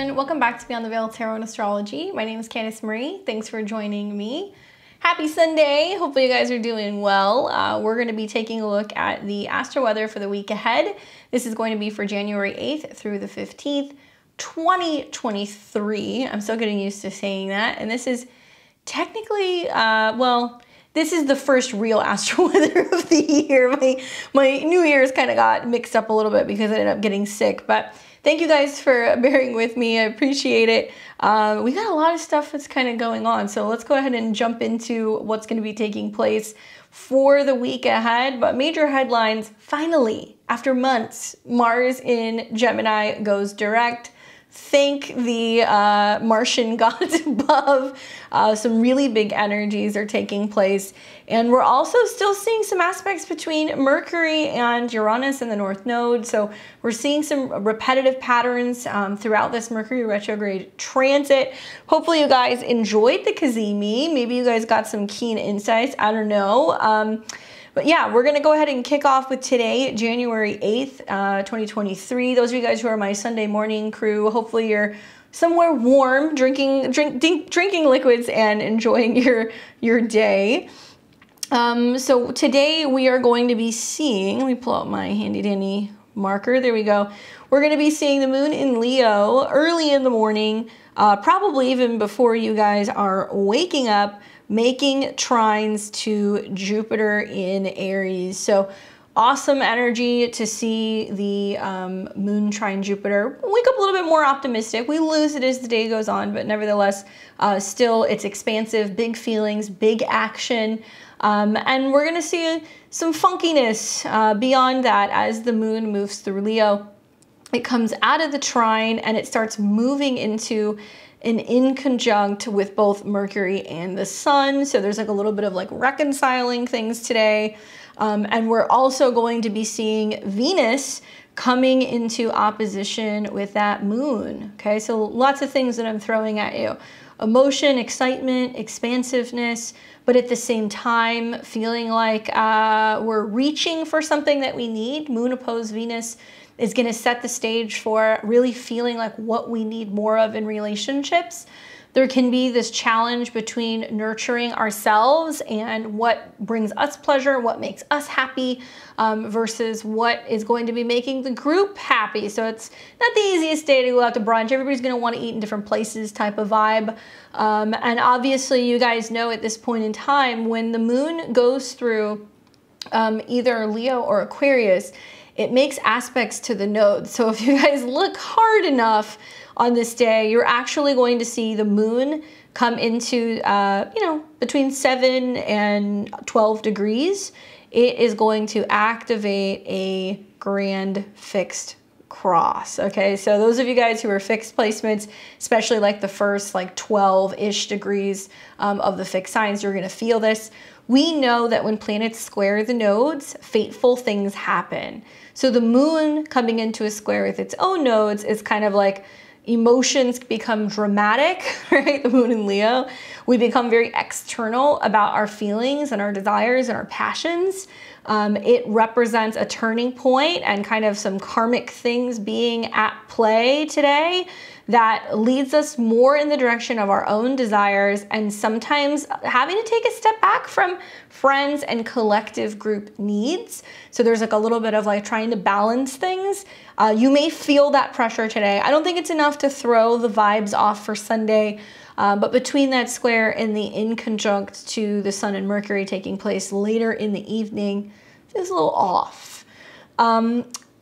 everyone, welcome back to Beyond the Veil Tarot and Astrology. My name is Candice Marie. Thanks for joining me. Happy Sunday. Hopefully you guys are doing well. We're going to be taking a look at the astro weather for the week ahead. This is going to be for January 8th through the 15th, 2023. I'm still getting used to saying that. And this is technically, this is the first real astro weather of the year. My New Year's kind of got mixed up a little bit because I ended up getting sick, but thank you guys for bearing with me. I appreciate it. We got a lot of stuff that's kind of going on, so let's go ahead and jump into what's going to be taking place for the week ahead. But major headlines, finally, after months, Mars in Gemini goes direct. Thank the Martian gods above. Some really big energies are taking place. And we're also still seeing some aspects between Mercury and Uranus in the North Node. So we're seeing some repetitive patterns throughout this Mercury retrograde transit. Hopefully you guys enjoyed the Kazemi. Maybe you guys got some keen insights. I don't know. But yeah, we're going to go ahead and kick off with today, January 8th, 2023. Those of you guys who are my Sunday morning crew, hopefully you're somewhere warm, drinking liquids and enjoying your day. So today we are going to be seeing, let me pull out my handy dandy marker. There we go. We're going to be seeing the moon in Leo early in the morning, probably even before you guys are waking up, making trines to Jupiter in Aries. So awesome energy to see the moon trine Jupiter. Wake up a little bit more optimistic. We lose it as the day goes on, but nevertheless, still it's expansive, big feelings, big action. And we're gonna see some funkiness beyond that as the moon moves through Leo. It comes out of the trine and it starts moving into an in conjunct with both Mercury and the Sun. So there's like a little bit of like reconciling things today. And we're also going to be seeing Venus coming into opposition with that moon. Okay, so lots of things that I'm throwing at you. Emotion, excitement, expansiveness, but at the same time, feeling like we're reaching for something that we need. Moon opposed Venus is going to set the stage for really feeling like what we need more of in relationships. There can be this challenge between nurturing ourselves and what brings us pleasure, what makes us happy, versus what is going to be making the group happy. So it's not the easiest day to go out to brunch. Everybody's going to want to eat in different places type of vibe. And obviously you guys know at this point in time, when the moon goes through either Leo or Aquarius, it makes aspects to the nodes. So if you guys look hard enough on this day, you're actually going to see the moon come into, between 7 and 12 degrees. It is going to activate a grand fixed cross. Okay, so those of you guys who are fixed placements, especially like the first like 12-ish degrees of the fixed signs, you're going to feel this. We know that when planets square the nodes, fateful things happen. So the moon coming into a square with its own nodes is kind of like emotions become dramatic, right? The moon in Leo. We become very external about our feelings and our desires and our passions. It represents a turning point and kind of some karmic things being at play today that leads us more in the direction of our own desires and sometimes having to take a step back from friends and collective group needs. So there's like a little bit of like trying to balance things. You may feel that pressure today. I don't think it's enough to throw the vibes off for Sunday, but between that square and the in conjunct to the Sun and Mercury taking place later in the evening, feels a little off.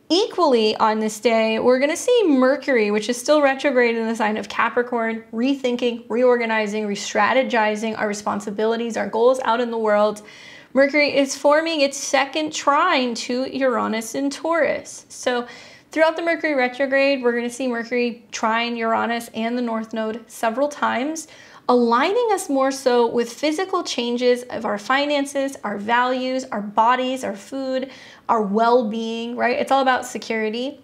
Equally on this day, we're going to see Mercury, which is still retrograde in the sign of Capricorn, rethinking, reorganizing, re-strategizing our responsibilities, our goals out in the world. Mercury is forming its second trine to Uranus in Taurus. So throughout the Mercury retrograde, we're going to see Mercury trine Uranus and the North Node several times, aligning us more so with physical changes of our finances, our values, our bodies, our food, our well-being, right? It's all about security.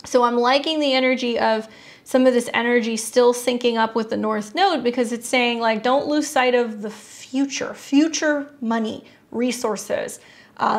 So I'm liking the energy of some of this energy still syncing up with the North Node because it's saying like, don't lose sight of the future money, resources,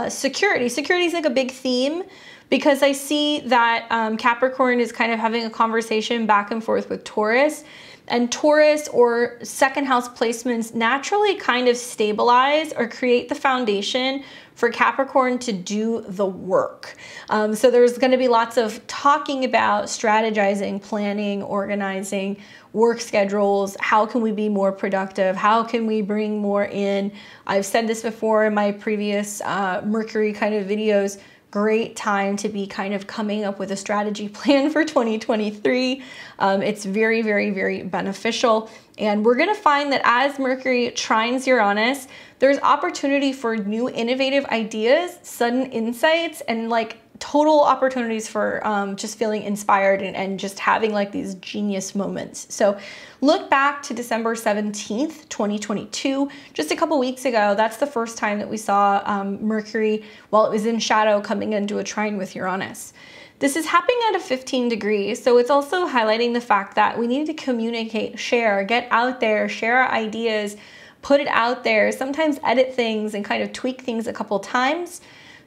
security. Security is like a big theme because I see that Capricorn is kind of having a conversation back and forth with Taurus. And Taurus or second house placements naturally kind of stabilize or create the foundation for Capricorn to do the work. So there's going to be lots of talking about strategizing, planning, organizing, work schedules. How can we be more productive? How can we bring more in? I've said this before in my previous Mercury kind of videos. Great time to be kind of coming up with a strategy plan for 2023. It's very, very, very beneficial. And we're going to find that as Mercury trines Uranus, there's opportunity for new innovative ideas, sudden insights, and like total opportunities for just feeling inspired and just having like these genius moments. So look back to December 17th, 2022, just a couple weeks ago. That's the first time that we saw Mercury, while it was in shadow, coming into a trine with Uranus. This is happening at a 15 degrees, so it's also highlighting the fact that we need to communicate, share, get out there, share our ideas, put it out there, sometimes edit things and kind of tweak things a couple times.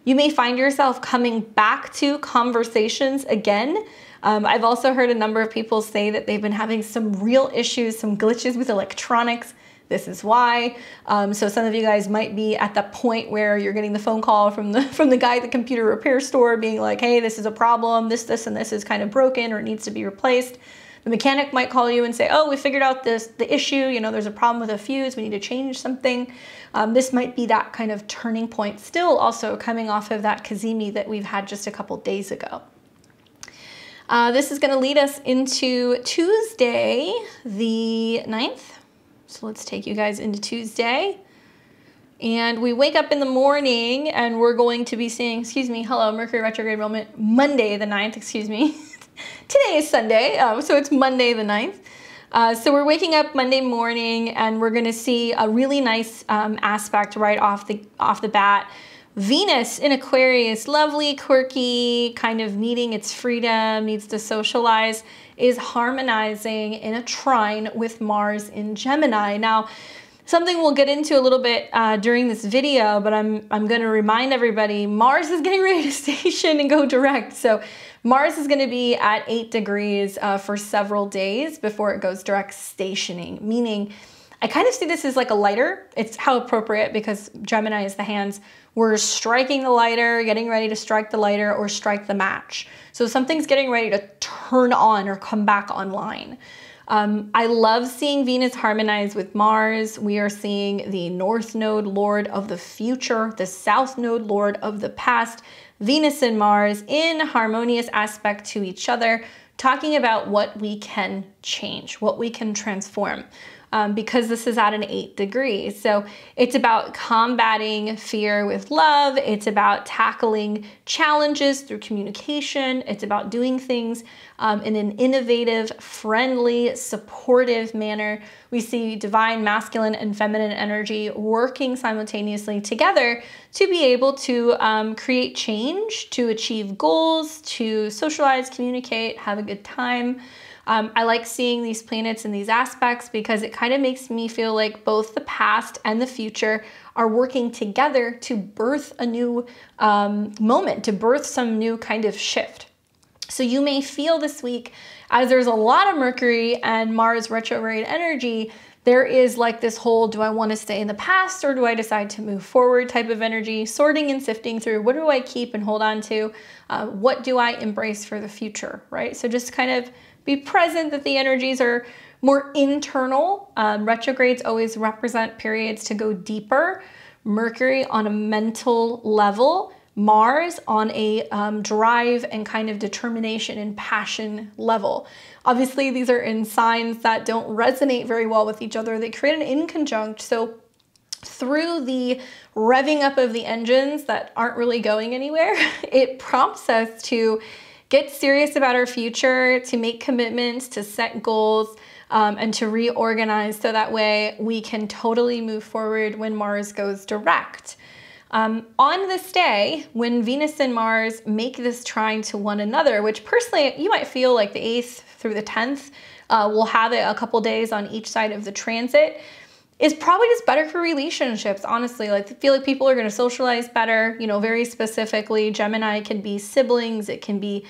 You may find yourself coming back to conversations again. I've also heard a number of people say that they've been having some real issues, some glitches with electronics. This is why. So some of you guys might be at the point where you're getting the phone call from the guy at the computer repair store being like, hey, this is a problem. This, and this is kind of broken or it needs to be replaced. The mechanic might call you and say, oh, we figured out the issue. You know, there's a problem with a fuse. We need to change something. This might be that kind of turning point, still also coming off of that Cazimi that we've had just a couple days ago. This is going to lead us into Tuesday, the 9th. So let's take you guys into Tuesday. And we wake up in the morning and we're going to be seeing, excuse me, hello, Mercury retrograde moment, Monday the 9th, excuse me. Today is Sunday, so it's Monday the 9th. So we're waking up Monday morning and we're going to see a really nice aspect right off the bat. Venus in Aquarius, lovely, quirky, kind of needing its freedom, needs to socialize, is harmonizing in a trine with Mars in Gemini. Now, something we'll get into a little bit during this video, but I'm going to remind everybody, Mars is getting ready to station and go direct. So Mars is going to be at 8 degrees for several days before it goes direct stationing, meaning I kind of see this as like a lighter. It's how appropriate because Gemini is the hands. We're striking the lighter, getting ready to strike the lighter or strike the match. So something's getting ready to turn on or come back online. I love seeing Venus harmonize with Mars. We are seeing the North Node Lord of the future, the South Node Lord of the past, Venus and Mars in harmonious aspect to each other, talking about what we can change, what we can transform. Because this is at an 8 degrees. So it's about combating fear with love. It's about tackling challenges through communication. It's about doing things in an innovative, friendly, supportive manner. We see divine masculine and feminine energy working simultaneously together to be able to create change, to achieve goals, to socialize, communicate, have a good time. I like seeing these planets in these aspects because it kind of makes me feel like both the past and the future are working together to birth a new moment, to birth some new kind of shift. So you may feel this week, as there's a lot of Mercury and Mars retrograde energy, there is like this whole, do I want to stay in the past or do I decide to move forward type of energy, sorting and sifting through, what do I keep and hold on to? What do I embrace for the future, right? So just kind of be present that the energies are more internal. Retrogrades always represent periods to go deeper. Mercury on a mental level, Mars on a drive and kind of determination and passion level. Obviously, these are in signs that don't resonate very well with each other. They create an inconjunct. So through the revving up of the engines that aren't really going anywhere, it prompts us to get serious about our future, to make commitments, to set goals, and to reorganize so that way we can totally move forward when Mars goes direct. On this day, when Venus and Mars make this trine to one another, which personally you might feel like the 8th through the 10th, we'll have it a couple days on each side of the transit. is probably just better for relationships, honestly. Like, I feel like people are going to socialize better, you know, very specifically. Gemini can be siblings, it can be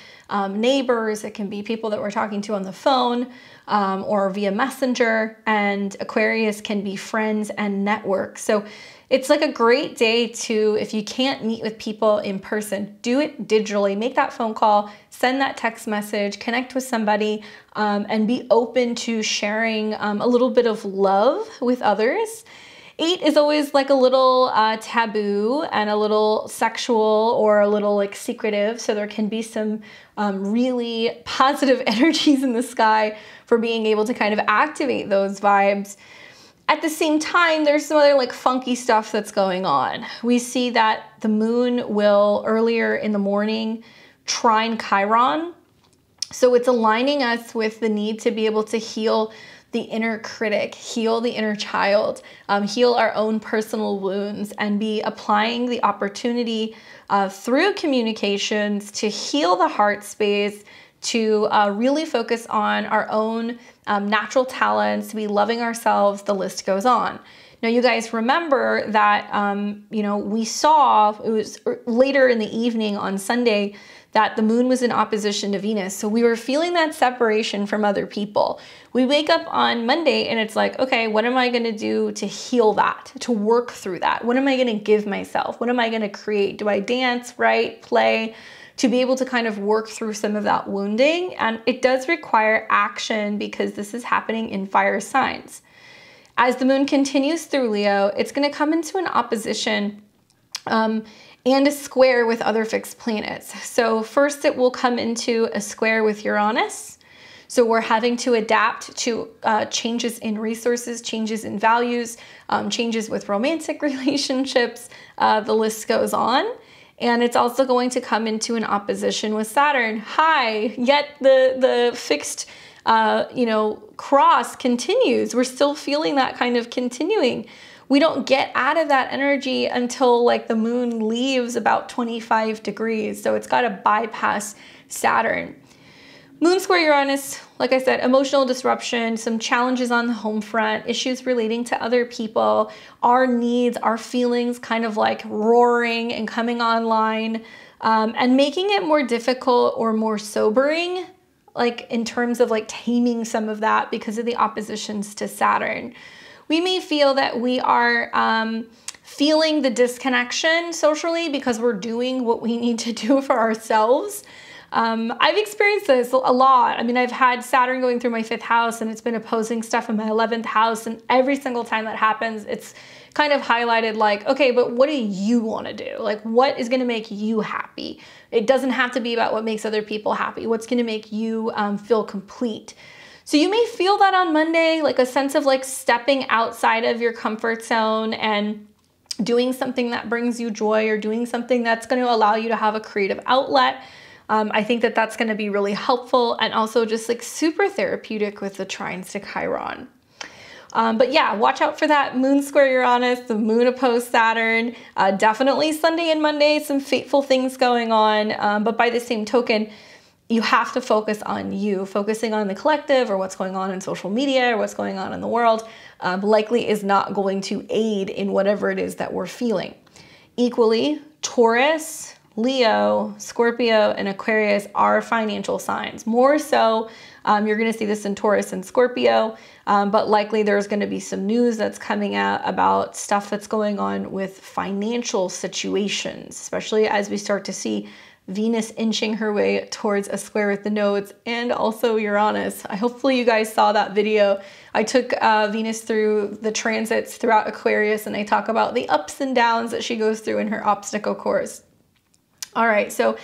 neighbors, it can be people that we're talking to on the phone or via messenger, and Aquarius can be friends and network. So it's like a great day to, if you can't meet with people in person, do it digitally. Make that phone call, send that text message, connect with somebody, and be open to sharing a little bit of love with others. 8 is always like a little taboo and a little sexual or a little like secretive. So there can be some really positive energies in the sky for being able to kind of activate those vibes. At the same time, there's some other like funky stuff that's going on. We see that the moon will earlier in the morning trine Chiron. So it's aligning us with the need to be able to heal the inner critic, heal the inner child, heal our own personal wounds, and be applying the opportunity through communications to heal the heart space, to really focus on our own natural talents, to be loving ourselves. The list goes on. Now, you guys remember that, you know, we saw, it was later in the evening on Sunday, that the moon was in opposition to Venus. So we were feeling that separation from other people. We wake up on Monday and it's like, okay, what am I gonna do to heal that, to work through that? What am I gonna give myself? What am I gonna create? Do I dance, write, play? To be able to kind of work through some of that wounding. And it does require action because this is happening in fire signs. As the moon continues through Leo, it's gonna come into an opposition and a square with other fixed planets. So first it will come into a square with Uranus. So we're having to adapt to changes in resources, changes in values, changes with romantic relationships, the list goes on. And it's also going to come into an opposition with Saturn. Hi, yet the fixed you know, cross continues. We're still feeling that kind of continuing. We don't get out of that energy until like the moon leaves about 25 degrees. So it's got to bypass Saturn. Moon square Uranus, like I said, emotional disruption, some challenges on the home front, issues relating to other people, our needs, our feelings kind of like roaring and coming online, and making it more difficult or more sobering, like in terms of like taming some of that because of the oppositions to Saturn. We may feel that we are feeling the disconnection socially because we're doing what we need to do for ourselves. I've experienced this a lot. I mean, I've had Saturn going through my 5th house and it's been opposing stuff in my 11th house. And every single time that happens, it's kind of highlighted like, okay, but what do you want to do? Like, what is going to make you happy? It doesn't have to be about what makes other people happy. What's going to make you feel complete? So you may feel that on Monday, like a sense of like stepping outside of your comfort zone and doing something that brings you joy or doing something that's going to allow you to have a creative outlet. I think that that's going to be really helpful and also just like super therapeutic with the trines to Chiron. But yeah, watch out for that moon square Uranus, the moon opposed Saturn, definitely Sunday and Monday, some fateful things going on. But by the same token, you have to focus on you. Focusing on the collective or what's going on in social media or what's going on in the world likely is not going to aid in whatever it is that we're feeling. Equally, Taurus, Leo, Scorpio, and Aquarius are financial signs. More so, you're going to see this in Taurus and Scorpio, but likely there's going to be some news that's coming out about stuff that's going on with financial situations, especially as we start to see Venus inching her way towards a square with the nodes and also Uranus. Hopefully you guys saw that video. I took Venus through the transits throughout Aquarius and I talk about the ups and downs that she goes through in her obstacle course. All right, so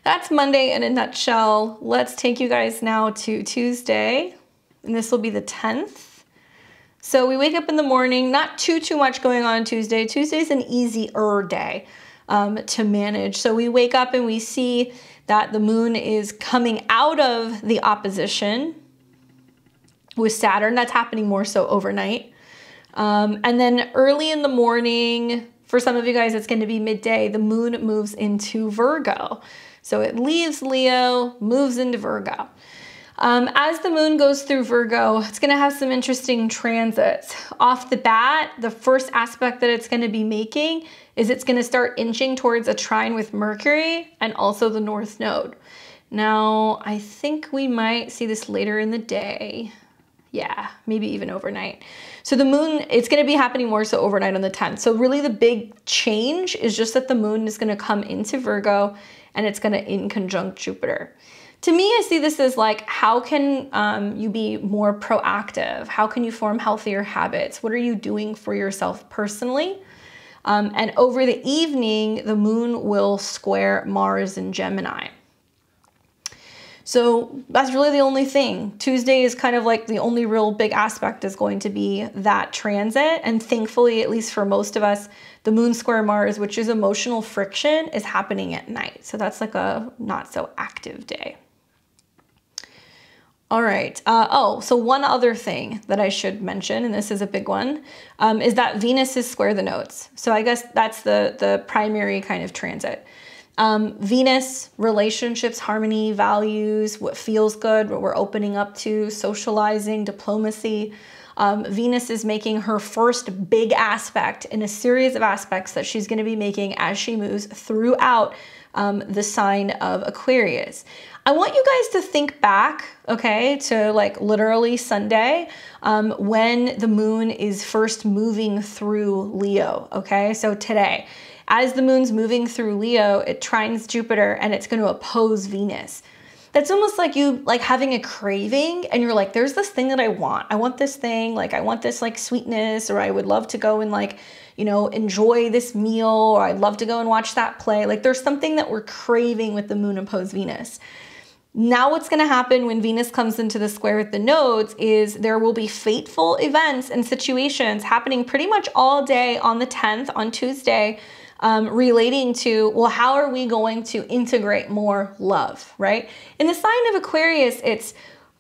that's Monday in a nutshell. Let's take you guys now to Tuesday, and this will be the 10th. So we wake up in the morning, not too much going on Tuesday. Tuesday's an easier day to manage. So we wake up and we see that the moon is coming out of the opposition with Saturn. That's happening more so overnight. And then early in the morning, for some of you guys, it's going to be midday, the moon moves into Virgo. So it leaves Leo, moves into Virgo. As the moon goes through Virgo, it's going to have some interesting transits. Off the bat, the first aspect that it's going to be making is it's going to start inching towards a trine with Mercury and also the North Node. Now, I think we might see this later in the day. Yeah, maybe even overnight. So the moon, it's going to be happening more so overnight on the 10th. So really the big change is just that the moon is going to come into Virgo and it's going to in conjunct Jupiter. To me, I see this as like, how can you be more proactive? How can you form healthier habits? What are you doing for yourself personally? And over the evening, the moon will square Mars in Gemini. So that's really the only thing. Tuesday is kind of like the only real big aspect is going to be that transit. And thankfully, at least for most of us, the moon square Mars, which is emotional friction, is happening at night. So that's like a not so active day. All right. So one other thing that I should mention, and this is a big one, is that Venus is square the nodes. So I guess that's the primary kind of transit. Venus, relationships, harmony, values, what feels good, what we're opening up to, socializing, diplomacy. Venus is making her first big aspect in a series of aspects that she's going to be making as she moves throughout the sign of Aquarius. I want you guys to think back, okay, to like literally Sunday, when the moon is first moving through Leo, okay? So today, as the moon's moving through Leo, it trines Jupiter and it's going to oppose Venus. That's almost like you like having a craving and you're like, there's this thing that I want. I want this thing, like I want this like sweetness, or I would love to go and like, you know, enjoy this meal, or I'd love to go and watch that play. Like there's something that we're craving with the moon opposed Venus. Now what's going to happen when Venus comes into the square with the nodes is there will be fateful events and situations happening pretty much all day on the 10th, on Tuesday, relating to, well, how are we going to integrate more love, right? In the sign of Aquarius, it's,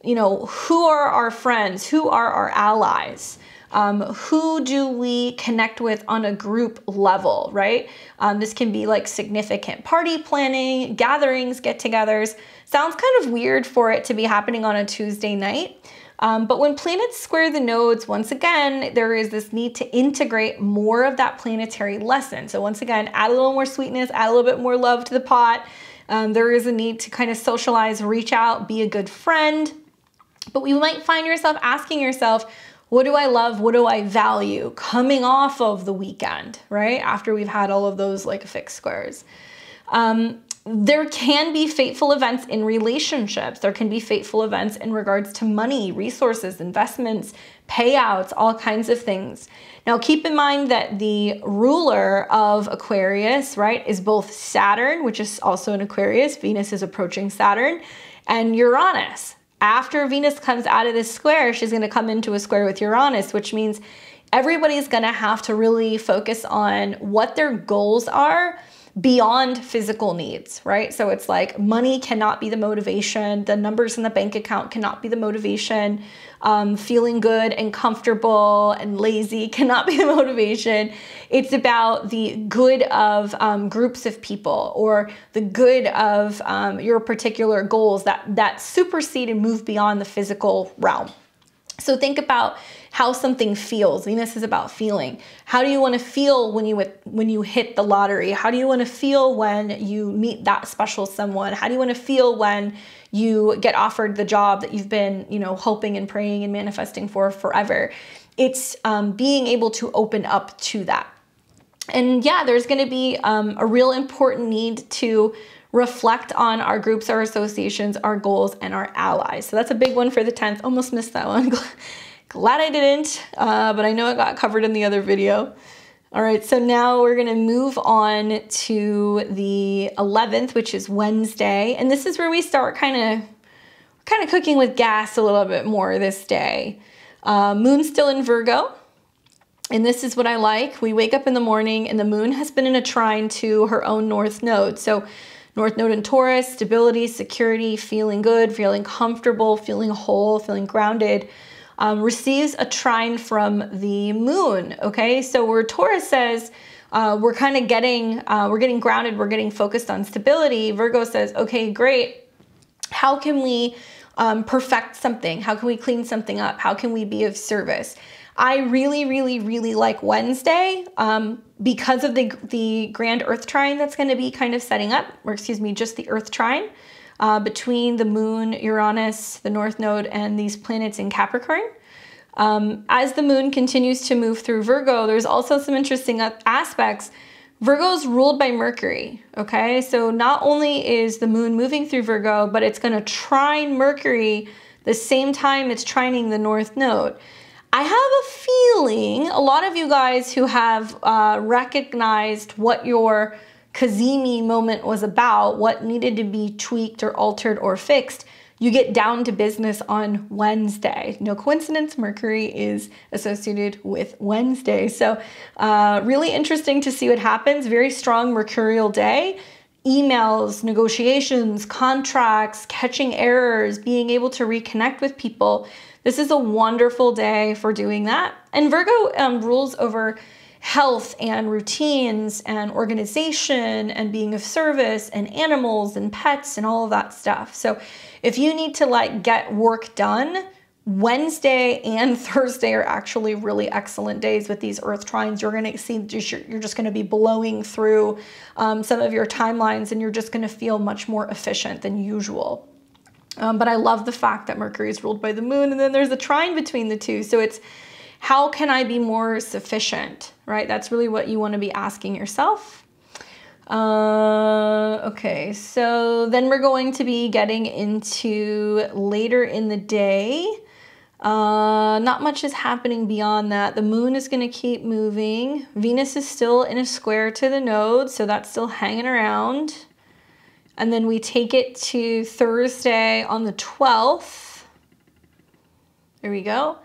you know, who are our friends? Who are our allies? Who do we connect with on a group level, right? This can be like significant party planning, gatherings, get-togethers. Sounds kind of weird for it to be happening on a Tuesday night. But when planets square the nodes, once again, there is this need to integrate more of that planetary lesson. So once again, add a little more sweetness, add a little bit more love to the pot. There is a need to kind of socialize, reach out, be a good friend. But you might find yourself asking yourself, what do I love? What do I value coming off of the weekend, right? After we've had all of those like fixed squares. There can be fateful events in relationships. There can be fateful events in regards to money, resources, investments, payouts, all kinds of things. Now, keep in mind that the ruler of Aquarius, right, is both Saturn, which is also in Aquarius. Venus is approaching Saturn, and Uranus. After Venus comes out of this square, she's going to come into a square with Uranus, which means everybody's going to have to really focus on what their goals are beyond physical needs, right? So it's like money cannot be the motivation. The numbers in the bank account cannot be the motivation. Feeling good and comfortable and lazy cannot be the motivation. It's about the good of groups of people, or the good of your particular goals that supersede and move beyond the physical realm. So think about how something feels. Venus is about feeling. How do you want to feel when you hit the lottery? How do you want to feel when you meet that special someone? How do you want to feel when you get offered the job that you've been, you know, hoping and praying and manifesting for forever? It's being able to open up to that. And yeah, there's going to be a real important need to reflect on our groups, our associations, our goals, and our allies. So that's a big one for the 10th. Almost missed that one. Glad I didn't, but I know it got covered in the other video. All right, so now we're gonna move on to the 11th, which is Wednesday. And this is where we start kind of cooking with gas a little bit more this day. Moon's still in Virgo. And this is what I like. We wake up in the morning and the moon has been in a trine to her own North Node. So North Node in Taurus, stability, security, feeling good, feeling comfortable, feeling whole, feeling grounded, receives a trine from the moon, okay? So where Taurus says, we're kind of getting, we're getting grounded, we're getting focused on stability, Virgo says, okay, great. How can we perfect something? How can we clean something up? How can we be of service? I really, really, really like Wednesday because of the grand Earth trine that's going to be kind of setting up, or excuse me, just the Earth trine between the moon, Uranus, the North Node, and these planets in Capricorn. As the moon continues to move through Virgo, there's also some interesting aspects. Virgo is ruled by Mercury, okay? So not only is the moon moving through Virgo, but it's going to trine Mercury the same time it's trining the North Node. I have a feeling a lot of you guys who have recognized what your Cazimi moment was about, what needed to be tweaked or altered or fixed, you get down to business on Wednesday. No coincidence, Mercury is associated with Wednesday. So really interesting to see what happens. Very strong mercurial day. Emails, negotiations, contracts, catching errors, being able to reconnect with people. This is a wonderful day for doing that. And Virgo rules over health and routines and organization and being of service and animals and pets and all of that stuff. So if you need to like get work done, Wednesday and Thursday are actually really excellent days with these Earth trines. You're going to see, you're just going to be blowing through some of your timelines, and you're just going to feel much more efficient than usual. But I love the fact that Mercury is ruled by the moon, and then there's a trine between the two. So it's, how can I be more sufficient, right? That's really what you want to be asking yourself. Okay, so then we're going to be getting into later in the day. Not much is happening beyond that. The moon is going to keep moving. Venus is still in a square to the node, so that's still hanging around. And then we take it to Thursday on the 12th. There we go.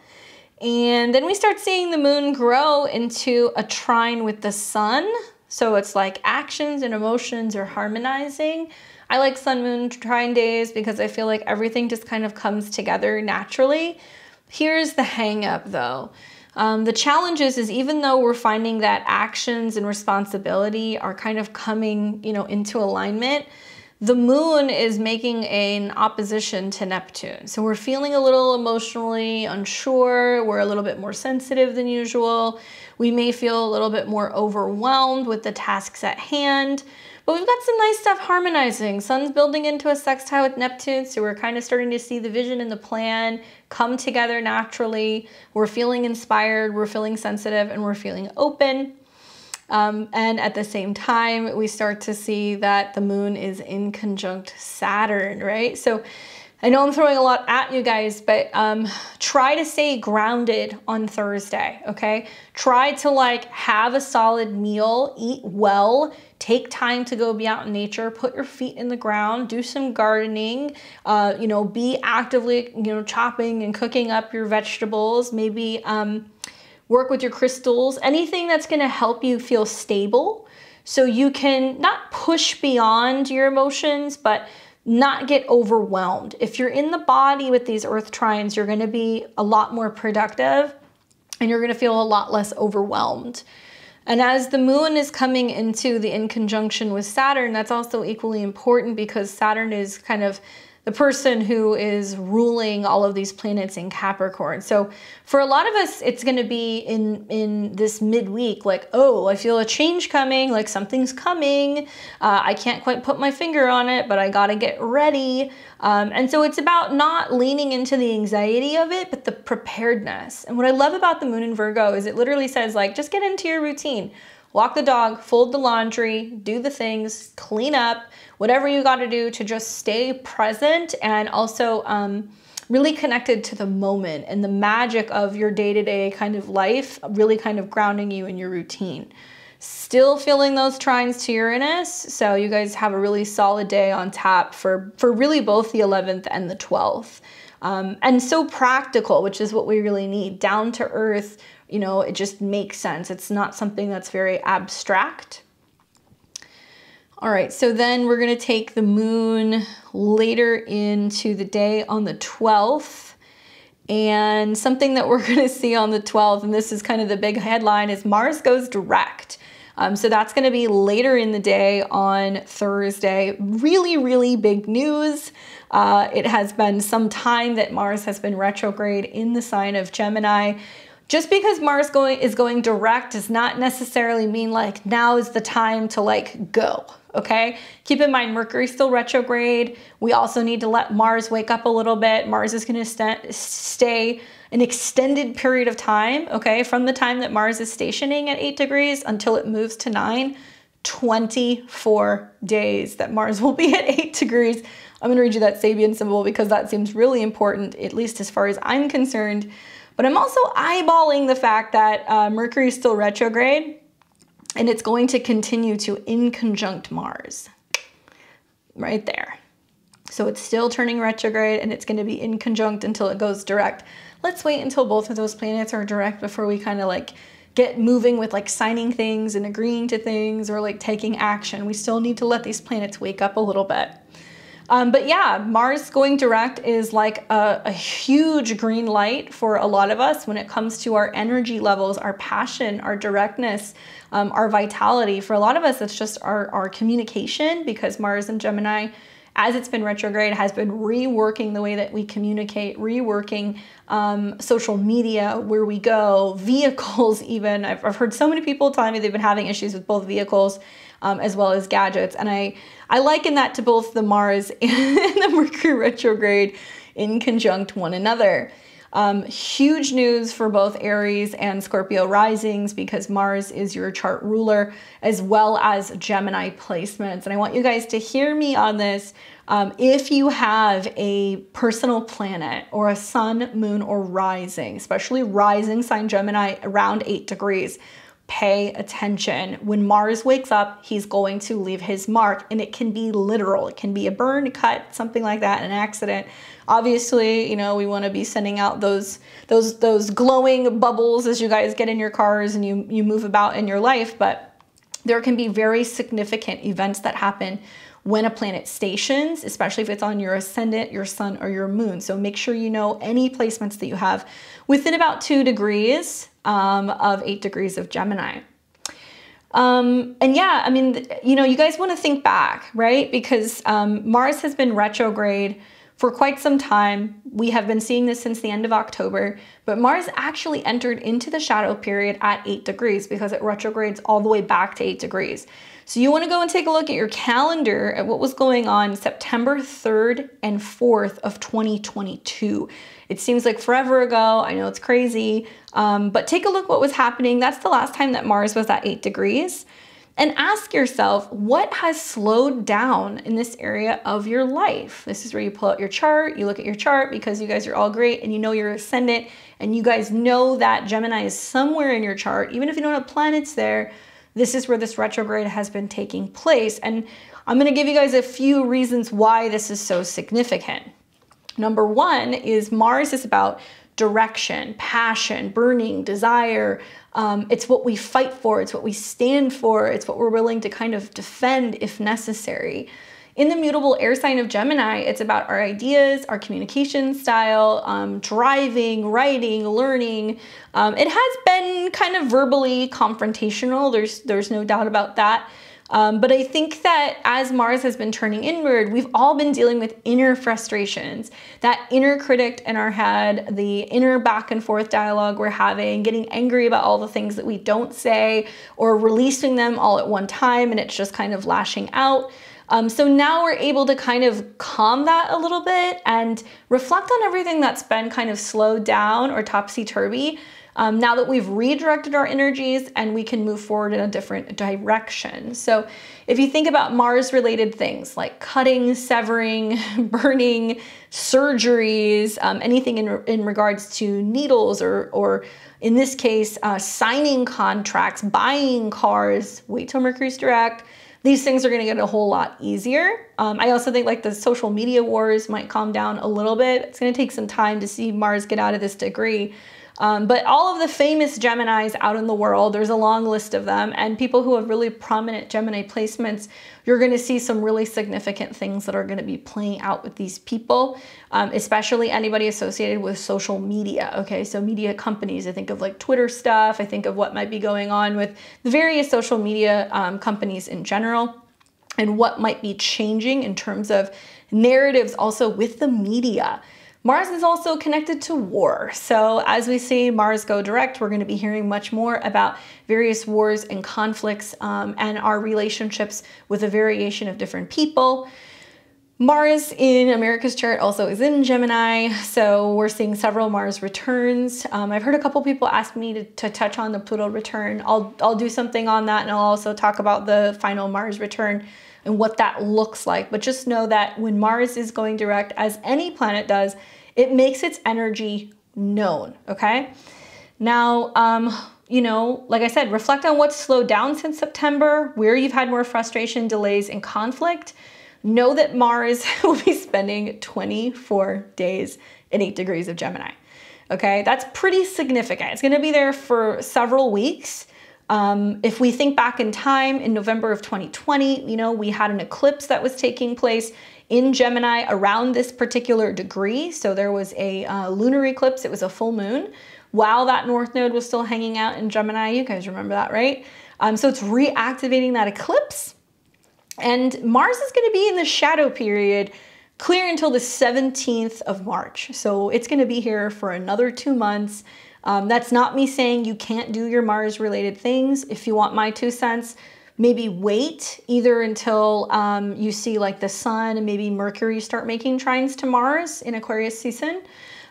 And then we start seeing the moon grow into a trine with the sun. So it's like actions and emotions are harmonizing. I like sun moon trine days because I feel like everything just kind of comes together naturally. Here's the hang up though. The challenge is even though we're finding that actions and responsibility are kind of coming, into alignment, the moon is making an opposition to Neptune. So we're feeling a little emotionally unsure. We're a little bit more sensitive than usual. We may feel a little bit more overwhelmed with the tasks at hand, but we've got some nice stuff harmonizing. Sun's building into a sextile with Neptune, so we're kind of starting to see the vision and the plan come together naturally. We're feeling inspired, we're feeling sensitive, and we're feeling open. And at the same time, we start to see that the moon is in conjunct Saturn, right? So I know I'm throwing a lot at you guys, but try to stay grounded on Thursday, okay? Try to like have a solid meal, eat well, take time to go be out in nature, put your feet in the ground, do some gardening, be actively, chopping and cooking up your vegetables, maybe work with your crystals, anything that's going to help you feel stable so you can not push beyond your emotions, but not get overwhelmed. If you're in the body with these Earth trines, you're going to be a lot more productive and you're going to feel a lot less overwhelmed. And as the moon is coming into the in conjunction with Saturn, that's also equally important because Saturn is kind of the person who is ruling all of these planets in Capricorn. So for a lot of us, it's going to be in this midweek, like, oh, I feel a change coming, like something's coming. I can't quite put my finger on it, but I got to get ready. And so it's about not leaning into the anxiety of it, but the preparedness. And what I love about the moon in Virgo is it literally says, like, just get into your routine. Walk the dog, fold the laundry, do the things, clean up, whatever you got to do to just stay present and also really connected to the moment and the magic of your day-to-day kind of life, really kind of grounding you in your routine. Still feeling those trines to Uranus, so you guys have a really solid day on tap for really both the 11th and the 12th. And so practical, which is what we really need, down to earth. It just makes sense. It's not something that's very abstract. All right, so then we're going to take the moon later into the day on the 12th. And something that we're going to see on the 12th, and this is kind of the big headline, is Mars goes direct. So that's going to be later in the day on Thursday. Really, really big news. It has been some time that Mars has been retrograde in the sign of Gemini. Just because Mars is going direct does not necessarily mean like now is the time to like go, okay? Keep in mind, Mercury's still retrograde. We also need to let Mars wake up a little bit. Mars is going to stay an extended period of time, okay? From the time that Mars is stationing at 8 degrees until it moves to 9, 24 days that Mars will be at 8 degrees. I'm going to read you that Sabian symbol because that seems really important, at least as far as I'm concerned. But I'm also eyeballing the fact that Mercury is still retrograde and it's going to continue to in conjunct Mars right there. So it's still turning retrograde and it's going to be in conjunct until it goes direct. Let's wait until both of those planets are direct before we kind of like get moving with like signing things and agreeing to things or like taking action. We still need to let these planets wake up a little bit. But yeah, Mars going direct is like a huge green light for a lot of us when it comes to our energy levels, our passion, our directness, our vitality. For a lot of us, it's just our communication, because Mars in Gemini, as it's been retrograde, has been reworking the way that we communicate, reworking social media, where we go, vehicles even. I've heard so many people telling me they've been having issues with both vehicles as well as gadgets. And I liken that to both the Mars and the Mercury retrograde in conjunct one another. Huge news for both Aries and Scorpio risings, because Mars is your chart ruler, as well as Gemini placements. And I want you guys to hear me on this. If you have a personal planet or a sun, moon, or rising, especially rising sign Gemini around 8 degrees, pay attention. When Mars wakes up, he's going to leave his mark, and it can be literal. It can be a burn, cut, something like that, an accident. Obviously, you know, we want to be sending out those glowing bubbles as you guys get in your cars and you move about in your life, but there can be very significant events that happen when a planet stations, especially if it's on your ascendant, your sun, or your moon. So make sure you know any placements that you have within about 2 degrees of 8 degrees of Gemini. And yeah, I mean, you know, you guys want to think back, right? Because Mars has been retrograde for quite some time. We have been seeing this since the end of October, but Mars actually entered into the shadow period at 8 degrees because it retrogrades all the way back to 8 degrees. So you want to go and take a look at your calendar at what was going on September 3rd and 4th of 2022. It seems like forever ago. I know it's crazy, but take a look what was happening. That's the last time that Mars was at 8 degrees. And ask yourself, what has slowed down in this area of your life? This is where you pull out your chart, you look at your chart, because you guys are all great and you know your ascendant, and you guys know that Gemini is somewhere in your chart. Even if you don't have planets there, this is where this retrograde has been taking place. And I'm going to give you guys a few reasons why this is so significant. Number one is Mars is about direction, passion, burning, desire. It's what we fight for. It's what we stand for. It's what we're willing to kind of defend if necessary. In the mutable air sign of Gemini, it's about our ideas, our communication style, driving, writing, learning. It has been kind of verbally confrontational. There's no doubt about that. But I think that as Mars has been turning inward, we've all been dealing with inner frustrations, that inner critic in our head, the inner back and forth dialogue we're having, getting angry about all the things that we don't say, or releasing them all at one time, and it's just kind of lashing out. So now we're able to kind of calm that a little bit and reflect on everything that's been kind of slowed down or topsy-turvy. Now that we've redirected our energies and we can move forward in a different direction. So if you think about Mars related things like cutting, severing, burning, surgeries, anything in regards to needles, or in this case, signing contracts, buying cars, wait till Mercury's direct. These things are going to get a whole lot easier. I also think like the social media wars might calm down a little bit. It's going to take some time to see Mars get out of this degree. But all of the famous Geminis out in the world, there's a long list of them, and people who have really prominent Gemini placements, you're going to see some really significant things that are going to be playing out with these people, especially anybody associated with social media. Okay, so media companies, I think of like Twitter stuff, I think of what might be going on with the various social media companies in general, and what might be changing in terms of narratives also with the media. Mars is also connected to war. So as we see Mars go direct, we're going to be hearing much more about various wars and conflicts and our relationships with a variation of different people. Mars in America's chart also is in Gemini, so we're seeing several Mars returns. I've heard a couple people ask me to touch on the Pluto return. I'll do something on that, and I'll also talk about the final Mars return and what that looks like. But just know that when Mars is going direct, as any planet does, it makes its energy known, okay? Now, you know, like I said, reflect on what's slowed down since September, where you've had more frustration, delays, and conflict. Know that Mars will be spending 24 days in 8 degrees of Gemini, okay? That's pretty significant. It's gonna be there for several weeks. If we think back in time, in November of 2020, you know, we had an eclipse that was taking place in Gemini around this particular degree. So there was a lunar eclipse. It was a full moon while that North Node was still hanging out in Gemini. You guys remember that, right? So it's reactivating that eclipse. And Mars is going to be in the shadow period clear until the 17th of March. So it's going to be here for another 2 months. That's not me saying you can't do your Mars related things. If you want my 2 cents, maybe wait either until you see like the sun and maybe Mercury start making trines to Mars in Aquarius season.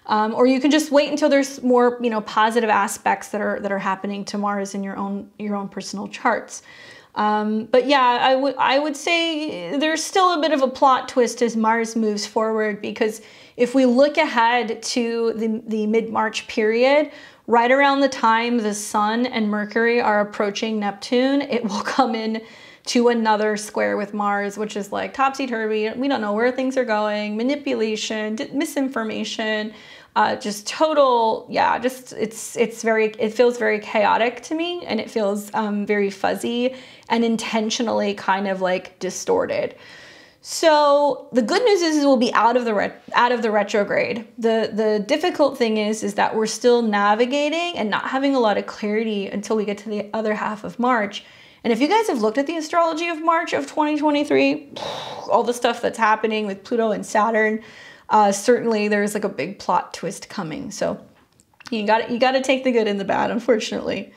Or you can just wait until there's more, you know, positive aspects that are happening to Mars in your own personal charts. But yeah, I would say there's still a bit of a plot twist as Mars moves forward, because if we look ahead to the mid-March period, right around the time the Sun and Mercury are approaching Neptune, it will come in to another square with Mars, which is like topsy-turvy. We don't know where things are going, manipulation, misinformation, just total, yeah, just it feels very chaotic to me, and it feels very fuzzy and intentionally kind of like distorted. So the good news is we'll be out of the retrograde. The difficult thing is that we're still navigating and not having a lot of clarity until we get to the other half of March. And if you guys have looked at the astrology of March of 2023, all the stuff that's happening with Pluto and Saturn, certainly there's like a big plot twist coming. So you got to take the good and the bad, unfortunately.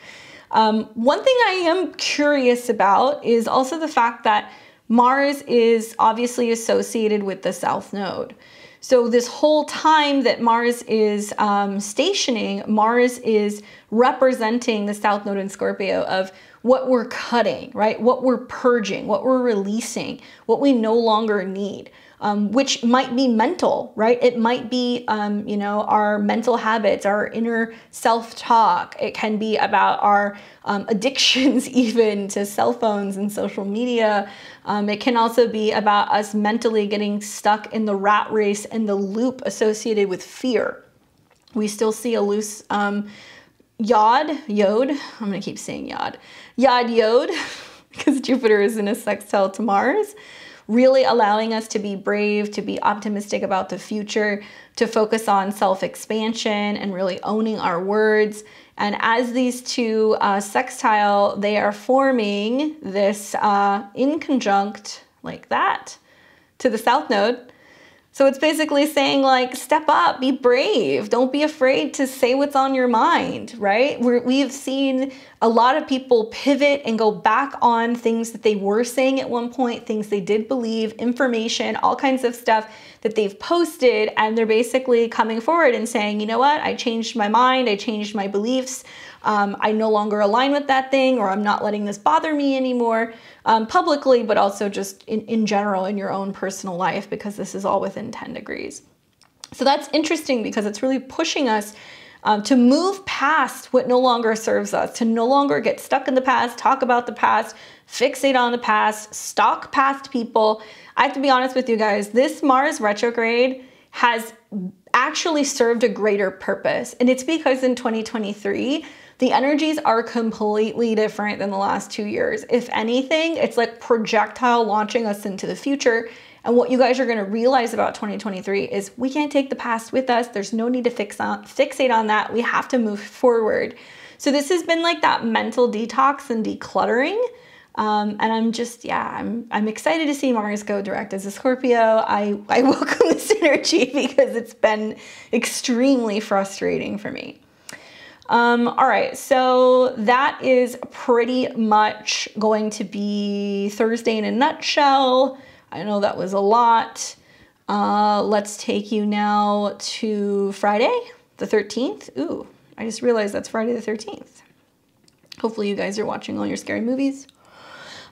One thing I am curious about is also the fact that Mars is obviously associated with the South Node. So this whole time that Mars is stationing, Mars is representing the South Node in Scorpio of what we're cutting, right? What we're purging, what we're releasing, what we no longer need. Which might be mental, right? It might be, you know, our mental habits, our inner self-talk. It can be about our addictions even to cell phones and social media. It can also be about us mentally getting stuck in the rat race and the loop associated with fear. We still see a loose yod, I'm gonna keep saying yod, because Jupiter is in a sextile to Mars, really allowing us to be brave, to be optimistic about the future, to focus on self-expansion and really owning our words. And as these two sextile, they are forming this in conjunct like that to the South Node. So it's basically saying like, step up, be brave. Don't be afraid to say what's on your mind, right? We've seen a lot of people pivot and go back on things that they were saying at one point, things they did believe, information, all kinds of stuff that they've posted. And they're basically coming forward and saying, you know what? I changed my mind. I changed my beliefs. I no longer align with that thing, or I'm not letting this bother me anymore, publicly, but also just in general in your own personal life, because this is all within 10 degrees. So that's interesting because it's really pushing us to move past what no longer serves us, to no longer get stuck in the past, talk about the past, fixate on the past, stalk past people. I have to be honest with you guys, this Mars retrograde has actually served a greater purpose. And it's because in 2023, the energies are completely different than the last 2 years. If anything, it's like projectile launching us into the future. And what you guys are going to realize about 2023 is we can't take the past with us. There's no need to fixate on that. We have to move forward. So this has been like that mental detox and decluttering. And I'm just, yeah, I'm excited to see Mars go direct as a Scorpio. I welcome this energy because it's been extremely frustrating for me. All right, so that is pretty much going to be Thursday in a nutshell. I know that was a lot. Let's take you now to Friday, the 13th. Ooh, I just realized that's Friday the 13th. Hopefully you guys are watching all your scary movies.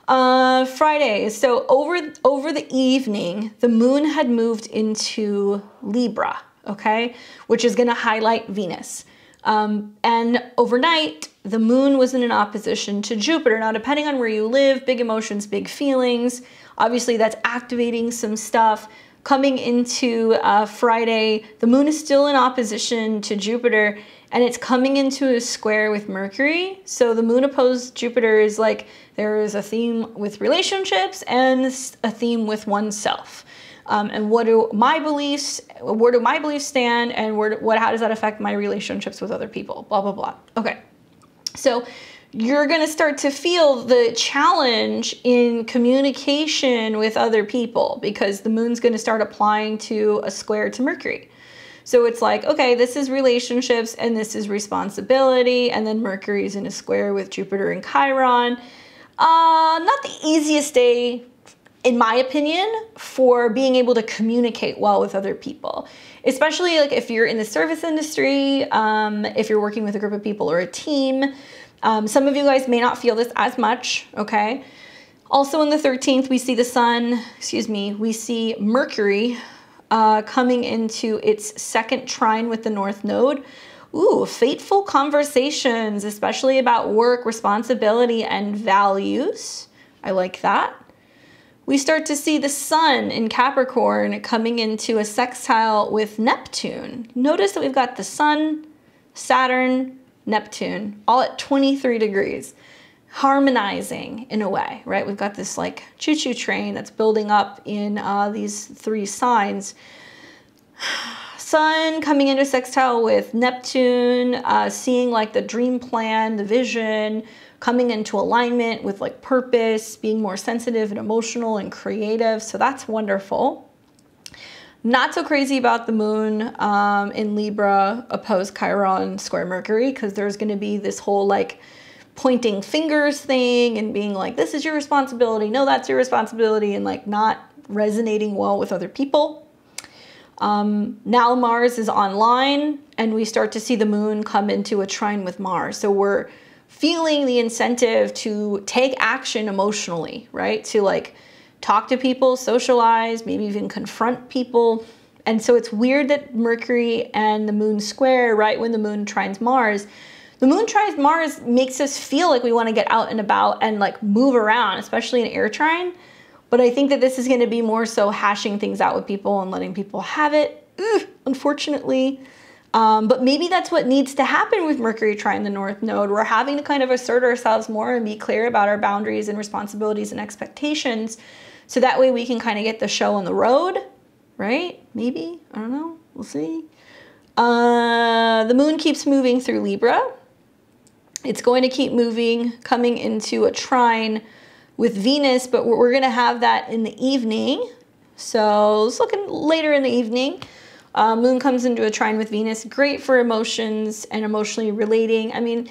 Friday, so over the evening, the moon had moved into Libra, okay, which is going to highlight Venus. And overnight, the moon was in an opposition to Jupiter. Now, depending on where you live, big emotions, big feelings. Obviously, that's activating some stuff. Coming into Friday, the moon is still in opposition to Jupiter, and it's coming into a square with Mercury. So the moon opposed Jupiter is like, there is a theme with relationships and a theme with oneself. And where do my beliefs stand, and how does that affect my relationships with other people? Blah, blah, blah. Okay. So you're going to start to feel the challenge in communication with other people because the moon's going to start applying to a square to Mercury. So it's like, okay, this is relationships and this is responsibility. And then Mercury's in a square with Jupiter and Chiron. Not the easiest day, in my opinion, for being able to communicate well with other people, especially like if you're in the service industry, if you're working with a group of people or a team. Some of you guys may not feel this as much, okay? Also on the 13th, we see we see Mercury coming into its second trine with the North Node. Ooh, fateful conversations, especially about work, responsibility, and values. I like that. We start to see the sun in Capricorn coming into a sextile with Neptune. Notice that we've got the sun, Saturn, Neptune, all at 23 degrees, harmonizing in a way, right? We've got this like choo-choo train that's building up in these three signs. Sun coming into sextile with Neptune, seeing like the dream plan, the vision, coming into alignment with like purpose, being more sensitive and emotional and creative. So that's wonderful. Not so crazy about the moon in Libra opposed Chiron square Mercury, because there's going to be this whole like pointing fingers thing and being like, this is your responsibility. No, that's your responsibility, and like not resonating well with other people. Now Mars is online and we start to see the moon come into a trine with Mars. So we're feeling the incentive to take action emotionally, right? To like talk to people, socialize, maybe even confront people. And so it's weird that Mercury and the moon square right when the moon trines Mars. The moon trines Mars makes us feel like we want to get out and about and like move around, especially in air trine. But I think that this is going to be more so hashing things out with people and letting people have it, unfortunately. But maybe that's what needs to happen with Mercury trine the North Node. We're having to kind of assert ourselves more and be clear about our boundaries and responsibilities and expectations. So that way we can kind of get the show on the road, right? Maybe, I don't know, we'll see. The moon keeps moving through Libra. It's going to keep moving, coming into a trine with Venus, but we're going to have that in the evening. So it's looking later in the evening. Moon comes into a trine with Venus, great for emotions and emotionally relating. I mean,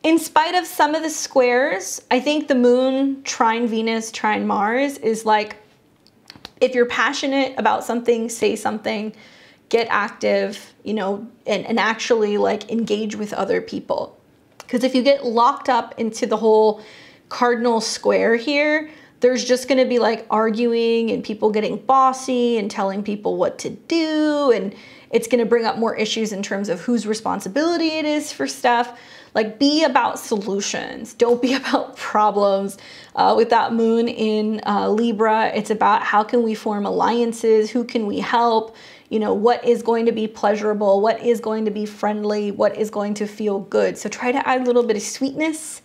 in spite of some of the squares, I think the moon trine Venus, trine Mars is like, if you're passionate about something, say something, get active, you know, and actually like engage with other people. Because if you get locked up into the whole cardinal square here, there's just going to be like arguing and people getting bossy and telling people what to do. And it's going to bring up more issues in terms of whose responsibility it is for stuff. Like, be about solutions. Don't be about problems. With that moon in Libra, it's about how can we form alliances? Who can we help? You know, what is going to be pleasurable? What is going to be friendly? What is going to feel good? So try to add a little bit of sweetness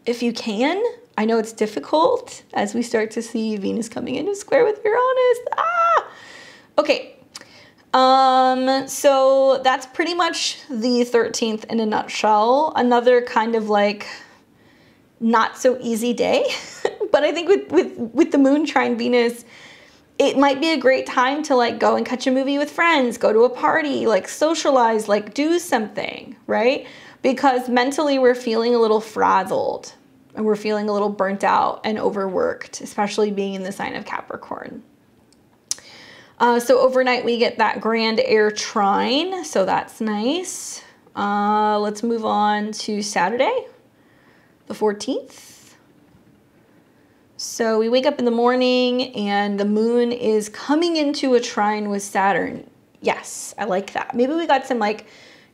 if you can. I know it's difficult as we start to see Venus coming into square with Uranus. Okay. So that's pretty much the 13th in a nutshell. Another kind of like not so easy day. But I think with the moon trine Venus, it might be a great time to like go and catch a movie with friends, go to a party, like socialize, like do something, right? Because mentally we're feeling a little frazzled and we're feeling a little burnt out and overworked, especially being in the sign of Capricorn. So overnight we get that grand air trine, so that's nice. Let's move on to Saturday, the 14th. So we wake up in the morning and the moon is coming into a trine with Saturn. Yes, I like that. Maybe we got some like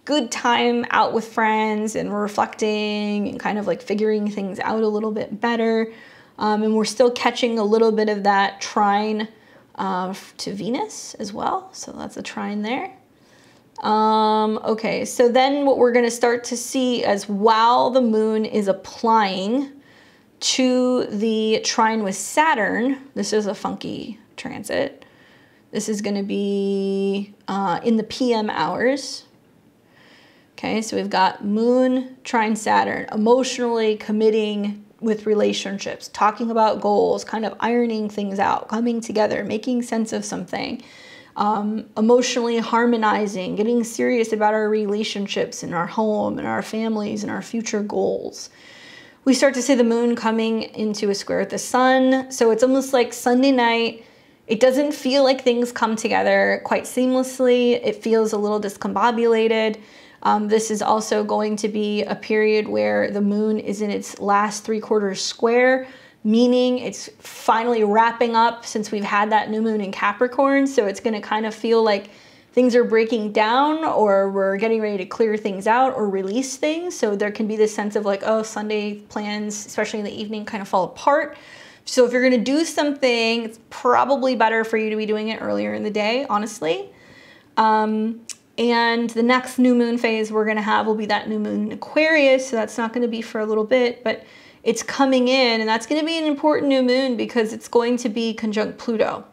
good time out with friends and we're reflecting and kind of like figuring things out a little bit better. And we're still catching a little bit of that trine to Venus as well. So that's a trine there. Okay, so then what we're going to start to see as while the moon is applying to the trine with Saturn, this is a funky transit. This is going to be in the PM hours. Okay, so we've got moon trine Saturn, emotionally committing with relationships, talking about goals, kind of ironing things out, coming together, making sense of something, emotionally harmonizing, getting serious about our relationships in our home and our families and our future goals. We start to see the moon coming into a square with the sun. So it's almost like Sunday night. It doesn't feel like things come together quite seamlessly. It feels a little discombobulated. This is also going to be a period where the moon is in its last 3/4 square, meaning it's finally wrapping up since we've had that new moon in Capricorn. So it's going to kind of feel like things are breaking down or we're getting ready to clear things out or release things. So there can be this sense of like, oh, Sunday plans, especially in the evening, kind of fall apart. So if you're going to do something, it's probably better for you to be doing it earlier in the day, honestly. And the next new moon phase we're going to have will be that new moon in Aquarius. So that's not going to be for a little bit, but it's coming in, and that's going to be an important new moon because it's going to be conjunct Pluto.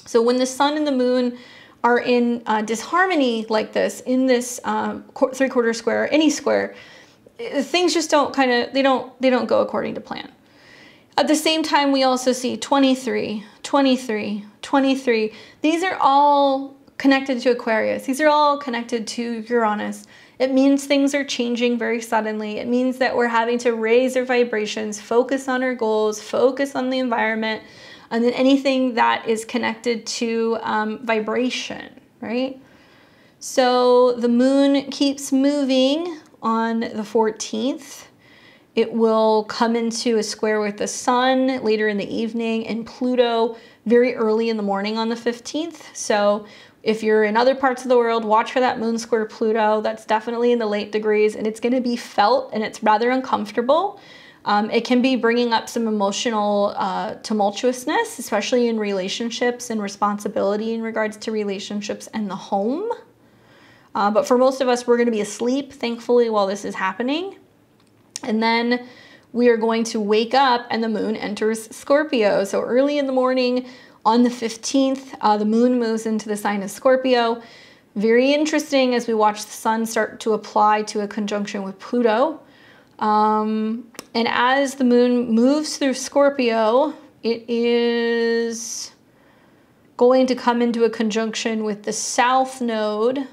So when the sun and the moon are in disharmony like this, in this 3/4 square, any square, things just don't kind of, they don't go according to plan. At the same time, we also see 23, 23, 23. These are all connected to Aquarius. These are all connected to Uranus. It means things are changing very suddenly. It means that we're having to raise our vibrations, focus on our goals, focus on the environment, and then anything that is connected to vibration, right? So the moon keeps moving on the 14th. It will come into a square with the sun later in the evening and Pluto very early in the morning on the 15th. So if you're in other parts of the world, watch for that moon square Pluto. That's definitely in the late degrees and it's going to be felt and it's rather uncomfortable. It can be bringing up some emotional tumultuousness, especially in relationships and responsibility in regards to relationships and the home. But for most of us, we're going to be asleep, thankfully, while this is happening. And then we are going to wake up and the moon enters Scorpio. So early in the morning on the 15th, the moon moves into the sign of Scorpio. Very interesting as we watch the sun start to apply to a conjunction with Pluto. And as the moon moves through Scorpio, it is going to come into a conjunction with the south node.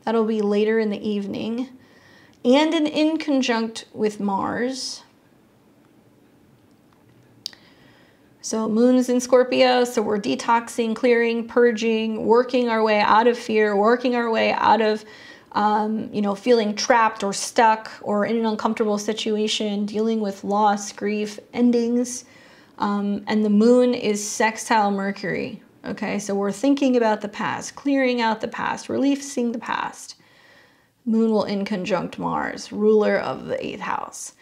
That'll be later in the evening. And an in conjunct with Mars. So moon's in Scorpio, so we're detoxing, clearing, purging, working our way out of fear, working our way out of feeling trapped or stuck or in an uncomfortable situation, dealing with loss, grief, endings. And the moon is sextile Mercury. Okay, so we're thinking about the past, clearing out the past, releasing the past. Moon will in conjunct Mars, ruler of the 8th house.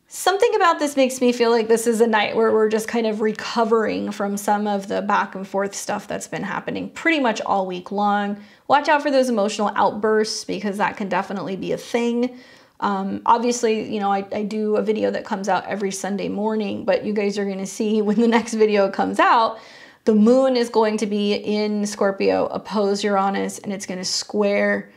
Something about this makes me feel like this is a night where we're just kind of recovering from some of the back and forth stuff that's been happening pretty much all week long. Watch out for those emotional outbursts because that can definitely be a thing. Obviously, you know, I do a video that comes out every Sunday morning, but you guys are going to see when the next video comes out, the moon is going to be in Scorpio, oppose Uranus, and it's going to square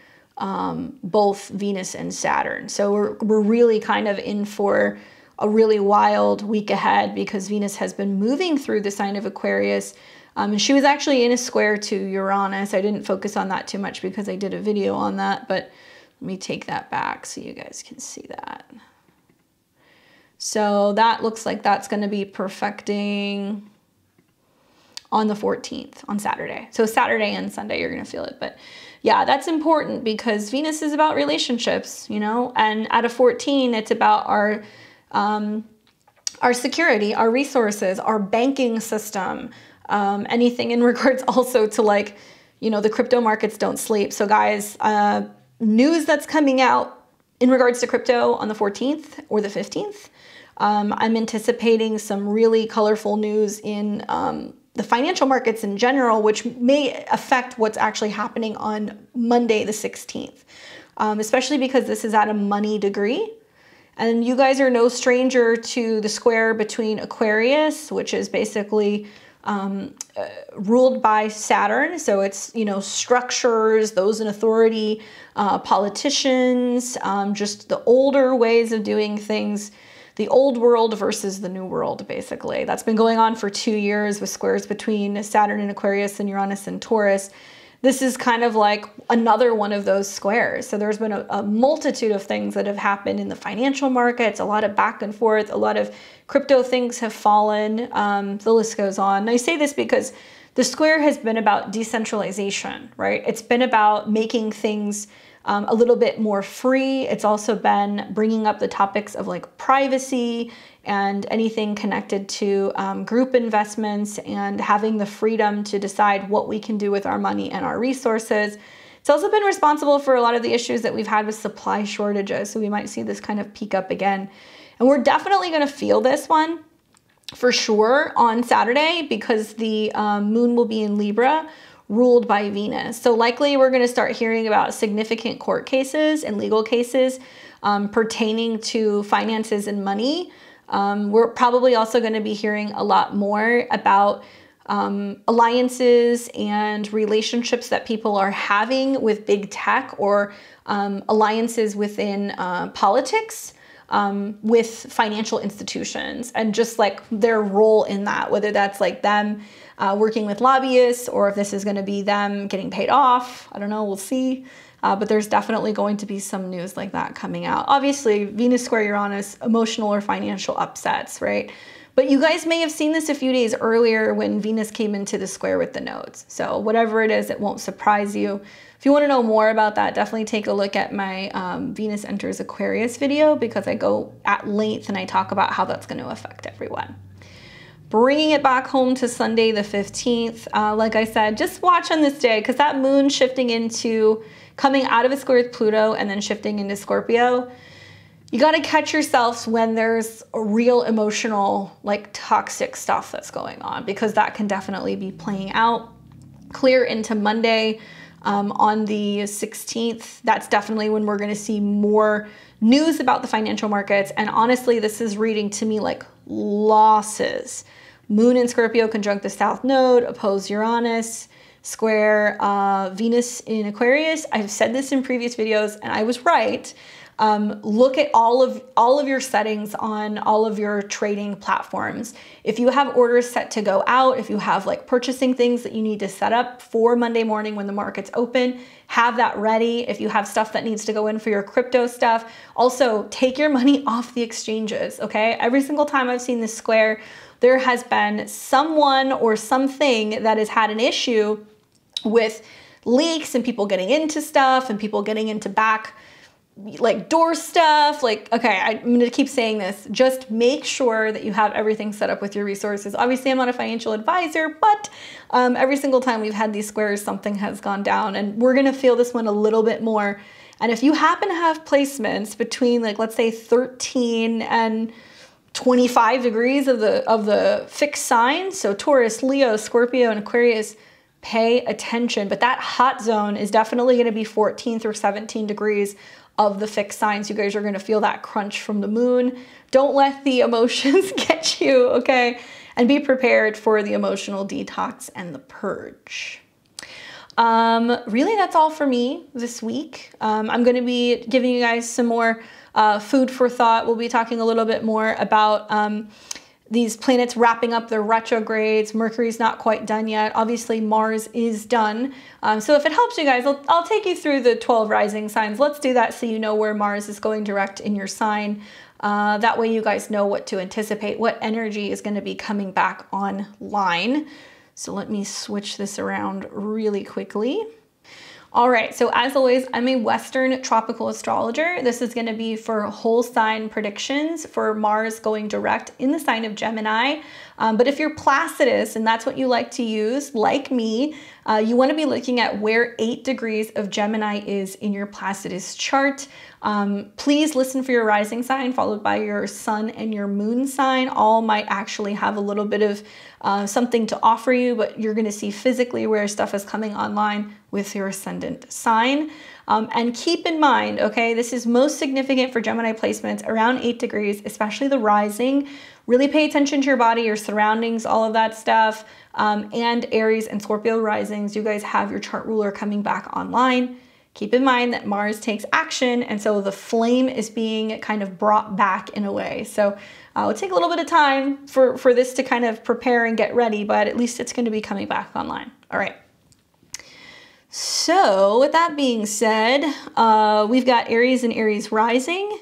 both Venus and Saturn. So we're really kind of in for a really wild week ahead because Venus has been moving through the sign of Aquarius. And she was actually in a square to Uranus. I didn't focus on that too much because I did a video on that, but let me take that back so you guys can see that. So that looks like that's going to be perfecting on the 14th, on Saturday. So Saturday and Sunday, you're going to feel it. But yeah, that's important because Venus is about relationships, you know, and at a 14, it's about our security, our resources, our banking system, anything in regards also to like, you know, the crypto markets don't sleep. So guys, news that's coming out in regards to crypto on the 14th or the 15th. I'm anticipating some really colorful news in the financial markets in general, which may affect what's actually happening on Monday, the 16th, especially because this is at a money degree. And you guys are no stranger to the square between Aquarius, which is basically ruled by Saturn. So it's, you know, structures, those in authority, politicians, just the older ways of doing things, the old world versus the new world, basically. That's been going on for 2 years with squares between Saturn and Aquarius and Uranus and Taurus. This is kind of like another one of those squares. So there's been a multitude of things that have happened in the financial markets, a lot of back and forth, a lot of crypto things have fallen, the list goes on. And I say this because the square has been about decentralization, right? It's been about making things a little bit more free. It's also been bringing up the topics of like privacy and anything connected to group investments and having the freedom to decide what we can do with our money and our resources. It's also been responsible for a lot of the issues that we've had with supply shortages. So we might see this kind of peak up again. And we're definitely going to feel this one for sure on Saturday because the moon will be in Libra, ruled by Venus. So likely we're going to start hearing about significant court cases and legal cases pertaining to finances and money. We're probably also going to be hearing a lot more about alliances and relationships that people are having with big tech or alliances within politics with financial institutions and just like their role in that, whether that's like them working with lobbyists or if this is going to be them getting paid off. I don't know, we'll see. But there's definitely going to be some news like that coming out. Obviously, Venus square Uranus, emotional or financial upsets, right? But you guys may have seen this a few days earlier when Venus came into the square with the nodes. So whatever it is, it won't surprise you. If you want to know more about that, definitely take a look at my Venus enters Aquarius video because I go at length and I talk about how that's going to affect everyone. Bringing it back home to Sunday the 15th, like I said, just watch on this day because that moon shifting into, coming out of a square with Pluto and then shifting into Scorpio, you got to catch yourselves when there's a real emotional, like toxic stuff that's going on because that can definitely be playing out. Clear into Monday on the 16th, that's definitely when we're going to see more news about the financial markets. And honestly, this is reading to me like losses. Moon in Scorpio conjunct the South Node, oppose Uranus, square Venus in Aquarius. I've said this in previous videos and I was right. Look at all of your settings on all of your trading platforms. If you have orders set to go out, if you have like purchasing things that you need to set up for Monday morning when the market's open, have that ready. If you have stuff that needs to go in for your crypto stuff, also take your money off the exchanges, okay? Every single time I've seen this square, there has been someone or something that has had an issue with leaks and people getting into stuff and people getting into back like door stuff. Like, okay, I'm going to keep saying this. Just make sure that you have everything set up with your resources. Obviously, I'm not a financial advisor, but every single time we've had these squares, something has gone down and we're going to feel this one a little bit more And if you happen to have placements between, like, let's say 13 and 25 degrees of the fixed signs, so Taurus, Leo, Scorpio, and Aquarius, pay attention. But that hot zone is definitely going to be 14 through 17 degrees of the fixed signs. You guys are going to feel that crunch from the moon. Don't let the emotions get you, okay? And be prepared for the emotional detox and the purge. Really, that's all for me this week. I'm going to be giving you guys some more food for thought. We'll be talking a little bit more about these planets wrapping up their retrogrades. Mercury's not quite done yet. Obviously, Mars is done. So if it helps you guys, I'll take you through the 12 rising signs. Let's do that so you know where Mars is going direct in your sign. That way you guys know what to anticipate, what energy is going to be coming back online. So let me switch this around really quickly. All right, so as always, I'm a Western tropical astrologer. This is going to be for whole sign predictions for Mars going direct in the sign of Gemini. But if you're Placidus and that's what you like to use, like me, you want to be looking at where 8 degrees of Gemini is in your Placidus chart. Please listen for your rising sign followed by your sun and your moon sign. All might actually have a little bit of something to offer you, but you're going to see physically where stuff is coming online with your ascendant sign. And keep in mind, okay, this is most significant for Gemini placements around 8 degrees, especially the rising. Really pay attention to your body, your surroundings, all of that stuff. And Aries and Scorpio risings, you guys have your chart ruler coming back online. Keep in mind that Mars takes action, and so the flame is being kind of brought back in a way. So it'll take a little bit of time for this to kind of prepare and get ready, but at least it's going to be coming back online. All right. So with that being said, we've got Aries and Aries rising.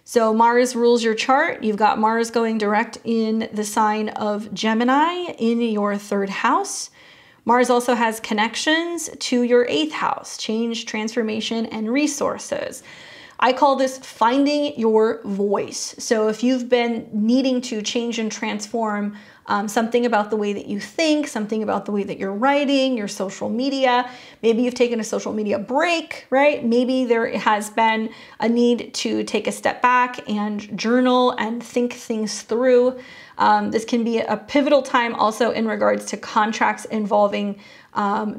So Mars rules your chart. You've got Mars going direct in the sign of Gemini in your 3rd house. Mars also has connections to your 8th house, change, transformation, and resources. I call this finding your voice. So if you've been needing to change and transform something about the way that you think, something about the way that you're writing, your social media, maybe you've taken a social media break, right? Maybe there has been a need to take a step back and journal and think things through. This can be a pivotal time also in regards to contracts involving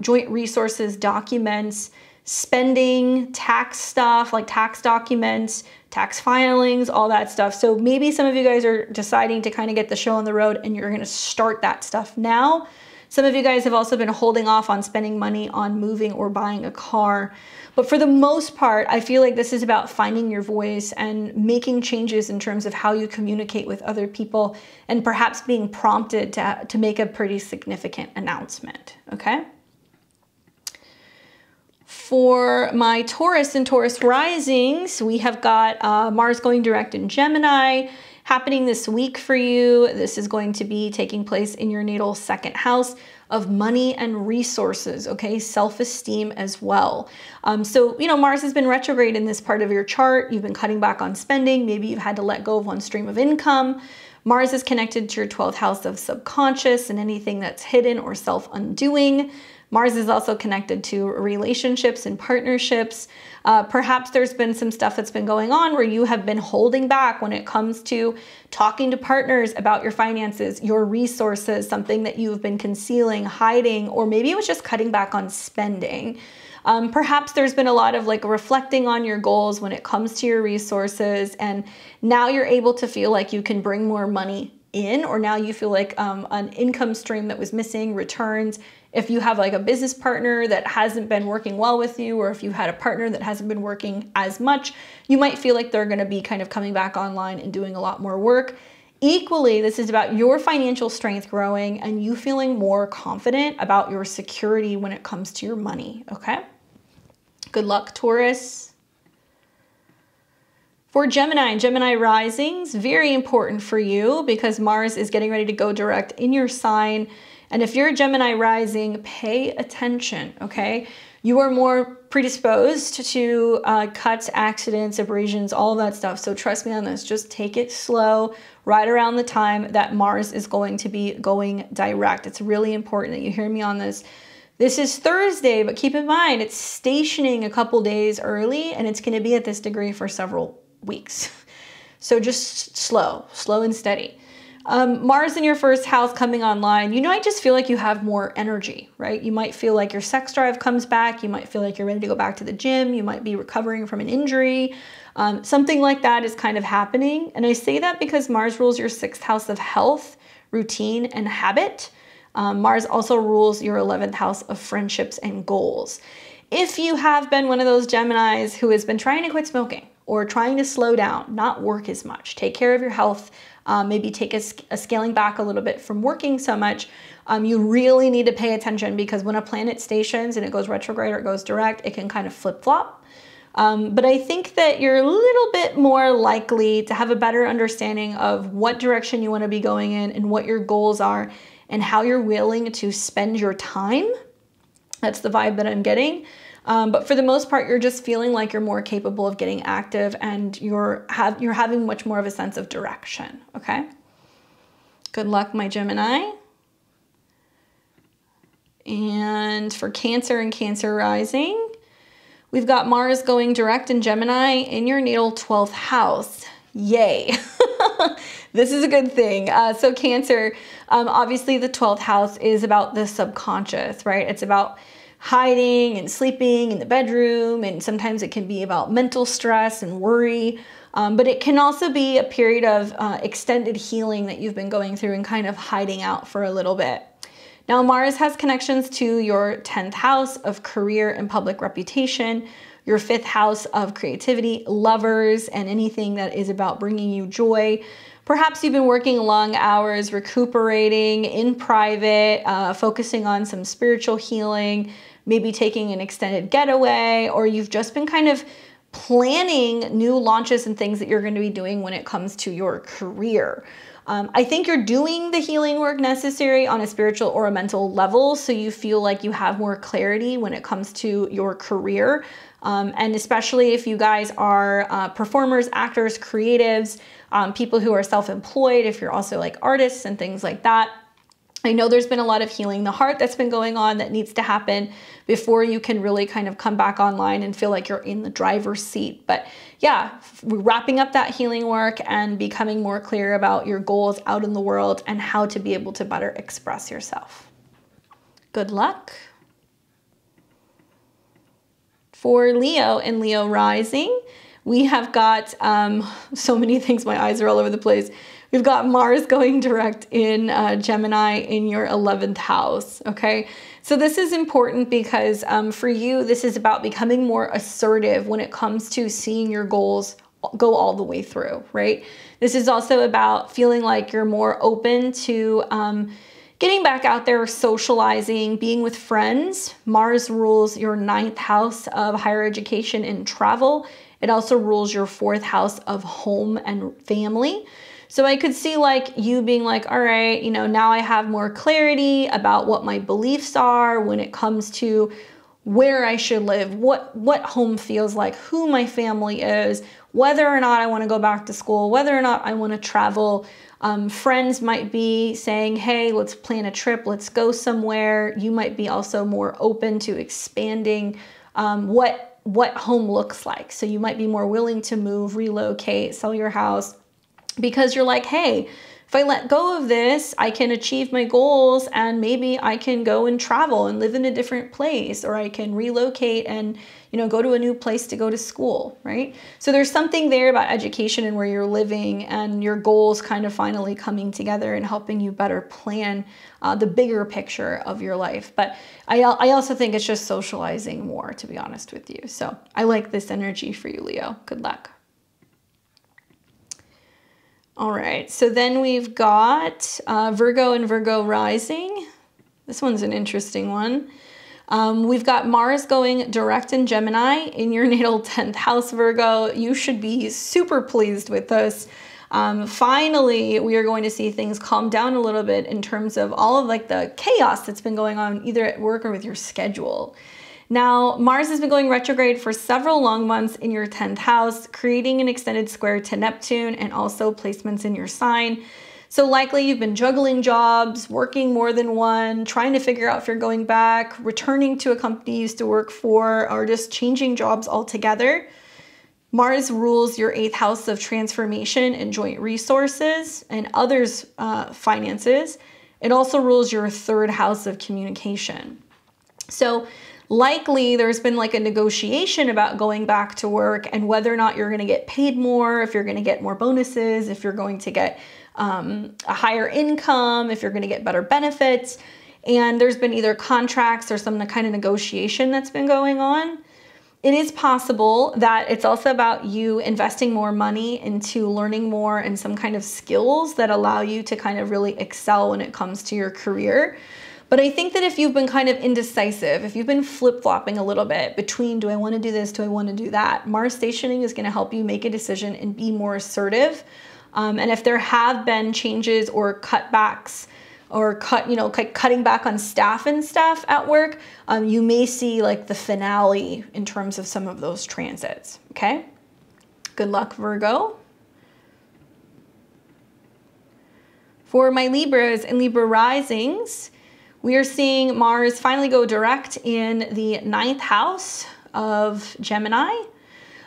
joint resources, documents, spending, tax stuff like tax documents, tax filings, all that stuff. So maybe some of you guys are deciding to kind of get the show on the road and you're going to start that stuff now. Some of you guys have also been holding off on spending money on moving or buying a car. But for the most part, I feel like this is about finding your voice and making changes in terms of how you communicate with other people and perhaps being prompted to make a pretty significant announcement, okay? For my Taurus and Taurus risings, we have got Mars going direct in Gemini happening this week for you. This is going to be taking place in your natal 2nd house of money and resources, okay? Self-esteem as well. So, you know, Mars has been retrograde in this part of your chart. You've been cutting back on spending. Maybe you've had to let go of one stream of income. Mars is connected to your 12th house of subconscious and anything that's hidden or self-undoing. Mars is also connected to relationships and partnerships. Perhaps there's been some stuff that's been going on where you have been holding back when it comes to talking to partners about your finances, your resources, something that you've been concealing, hiding, or maybe it was just cutting back on spending. Perhaps there's been a lot of like reflecting on your goals when it comes to your resources, and now you're able to feel like you can bring more money in, or now you feel like an income stream that was missing returns. If you have like a business partner that hasn't been working well with you, or if you had a partner that hasn't been working as much, you might feel like they're going to be kind of coming back online and doing a lot more work. Equally, this is about your financial strength growing and you feeling more confident about your security when it comes to your money, okay? Good luck, Taurus. For Gemini and Gemini risings, very important for you because Mars is getting ready to go direct in your sign. And if you're a Gemini rising, pay attention, okay? You are more predisposed to cuts, accidents, abrasions, all of that stuff. So trust me on this, just take it slow right around the time that Mars is going to be going direct. It's really important that you hear me on this. This is Thursday, but keep in mind, it's stationing a couple days early, and it's going to be at this degree for several weeks. So just slow and steady. Mars in your first house coming online, you know, I just feel like you have more energy, right? You might feel like your sex drive comes back. You might feel like you're ready to go back to the gym. You might be recovering from an injury. Something like that is kind of happening. And I say that because Mars rules your 6th house of health, routine, and habit. Mars also rules your 11th house of friendships and goals. If you have been one of those Geminis who has been trying to quit smoking or trying to slow down, not work as much, take care of your health, maybe take a scaling back a little bit from working so much, you really need to pay attention, because when a planet stations and it goes retrograde or it goes direct, it can kind of flip-flop. But I think that you're a little bit more likely to have a better understanding of what direction you want to be going in and what your goals are and how you're willing to spend your time. That's the vibe that I'm getting. But for the most part, you're just feeling like you're more capable of getting active, and you're having much more of a sense of direction, okay? Good luck, my Gemini. And for Cancer and Cancer rising, we've got Mars going direct in Gemini in your natal 12th house. Yay. This is a good thing. So Cancer, obviously the 12th house is about the subconscious, right? It's about hiding and sleeping in the bedroom, and sometimes it can be about mental stress and worry, but it can also be a period of extended healing that you've been going through and kind of hiding out for a little bit. Now, Mars has connections to your 10th house of career and public reputation, your 5th house of creativity, lovers, and anything that is about bringing you joy. Perhaps you've been working long hours, recuperating in private, focusing on some spiritual healing, maybe taking an extended getaway, or you've just been kind of planning new launches and things that you're going to be doing when it comes to your career. I think you're doing the healing work necessary on a spiritual or a mental level, so you feel like you have more clarity when it comes to your career. And especially if you guys are performers, actors, creatives, people who are self-employed, if you're also like artists and things like that. I know there's been a lot of healing the heart that's been going on that needs to happen before you can really kind of come back online and feel like you're in the driver's seat. But yeah, wrapping up that healing work and becoming more clear about your goals out in the world and how to be able to better express yourself. Good luck. For Leo and Leo rising, we have got so many things. My eyes are all over the place. We've got Mars going direct in Gemini in your 11th house, okay? So this is important because for you, this is about becoming more assertive when it comes to seeing your goals go all the way through, right? This is also about feeling like you're more open to getting back out there, socializing, being with friends. Mars rules your 9th house of higher education and travel. It also rules your 4th house of home and family. So I could see like you being like, all right, you know, now I have more clarity about what my beliefs are when it comes to where I should live, what home feels like, who my family is, whether or not I want to go back to school, whether or not I want to travel. Friends might be saying, hey, let's plan a trip, let's go somewhere. You might be also more open to expanding what home looks like. So you might be more willing to move, relocate, sell your house, because you're like, hey, if I let go of this, I can achieve my goals, and maybe I can go and travel and live in a different place, or I can relocate and, you know, go to a new place to go to school, right? So there's something there about education and where you're living and your goals kind of finally coming together and helping you better plan the bigger picture of your life. But I also think it's just socializing more, to be honest with you. So I like this energy for you, Leo. Good luck. All right, so then we've got Virgo and Virgo rising. This one's an interesting one. We've got Mars going direct in Gemini in your natal 10th house, Virgo. You should be super pleased with this. Finally, we are going to see things calm down a little bit in terms of all of like the chaos that's been going on either at work or with your schedule. Now, Mars has been going retrograde for several long months in your 10th house, creating an extended square to Neptune and also placements in your sign. So likely you've been juggling jobs, working more than one, trying to figure out if you're going back, returning to a company you used to work for, or just changing jobs altogether. Mars rules your 8th house of transformation and joint resources and others' finances. It also rules your 3rd house of communication. So likely there's been like a negotiation about going back to work and whether or not you're going to get paid more, if you're going to get more bonuses, if you're going to get a higher income, if you're going to get better benefits. And there's been either contracts or some kind of negotiation that's been going on. It is possible that it's also about you investing more money into learning more and some kind of skills that allow you to kind of really excel when it comes to your career. But I think that if you've been kind of indecisive, if you've been flip-flopping a little bit between, do I want to do this, do I want to do that, Mars stationing is going to help you make a decision and be more assertive. And if there have been changes or cutbacks or cutting back on staff and stuff at work, you may see like the finale in terms of some of those transits, okay? Good luck, Virgo. For my Libras and Libra risings, we are seeing Mars finally go direct in the 9th house of Gemini.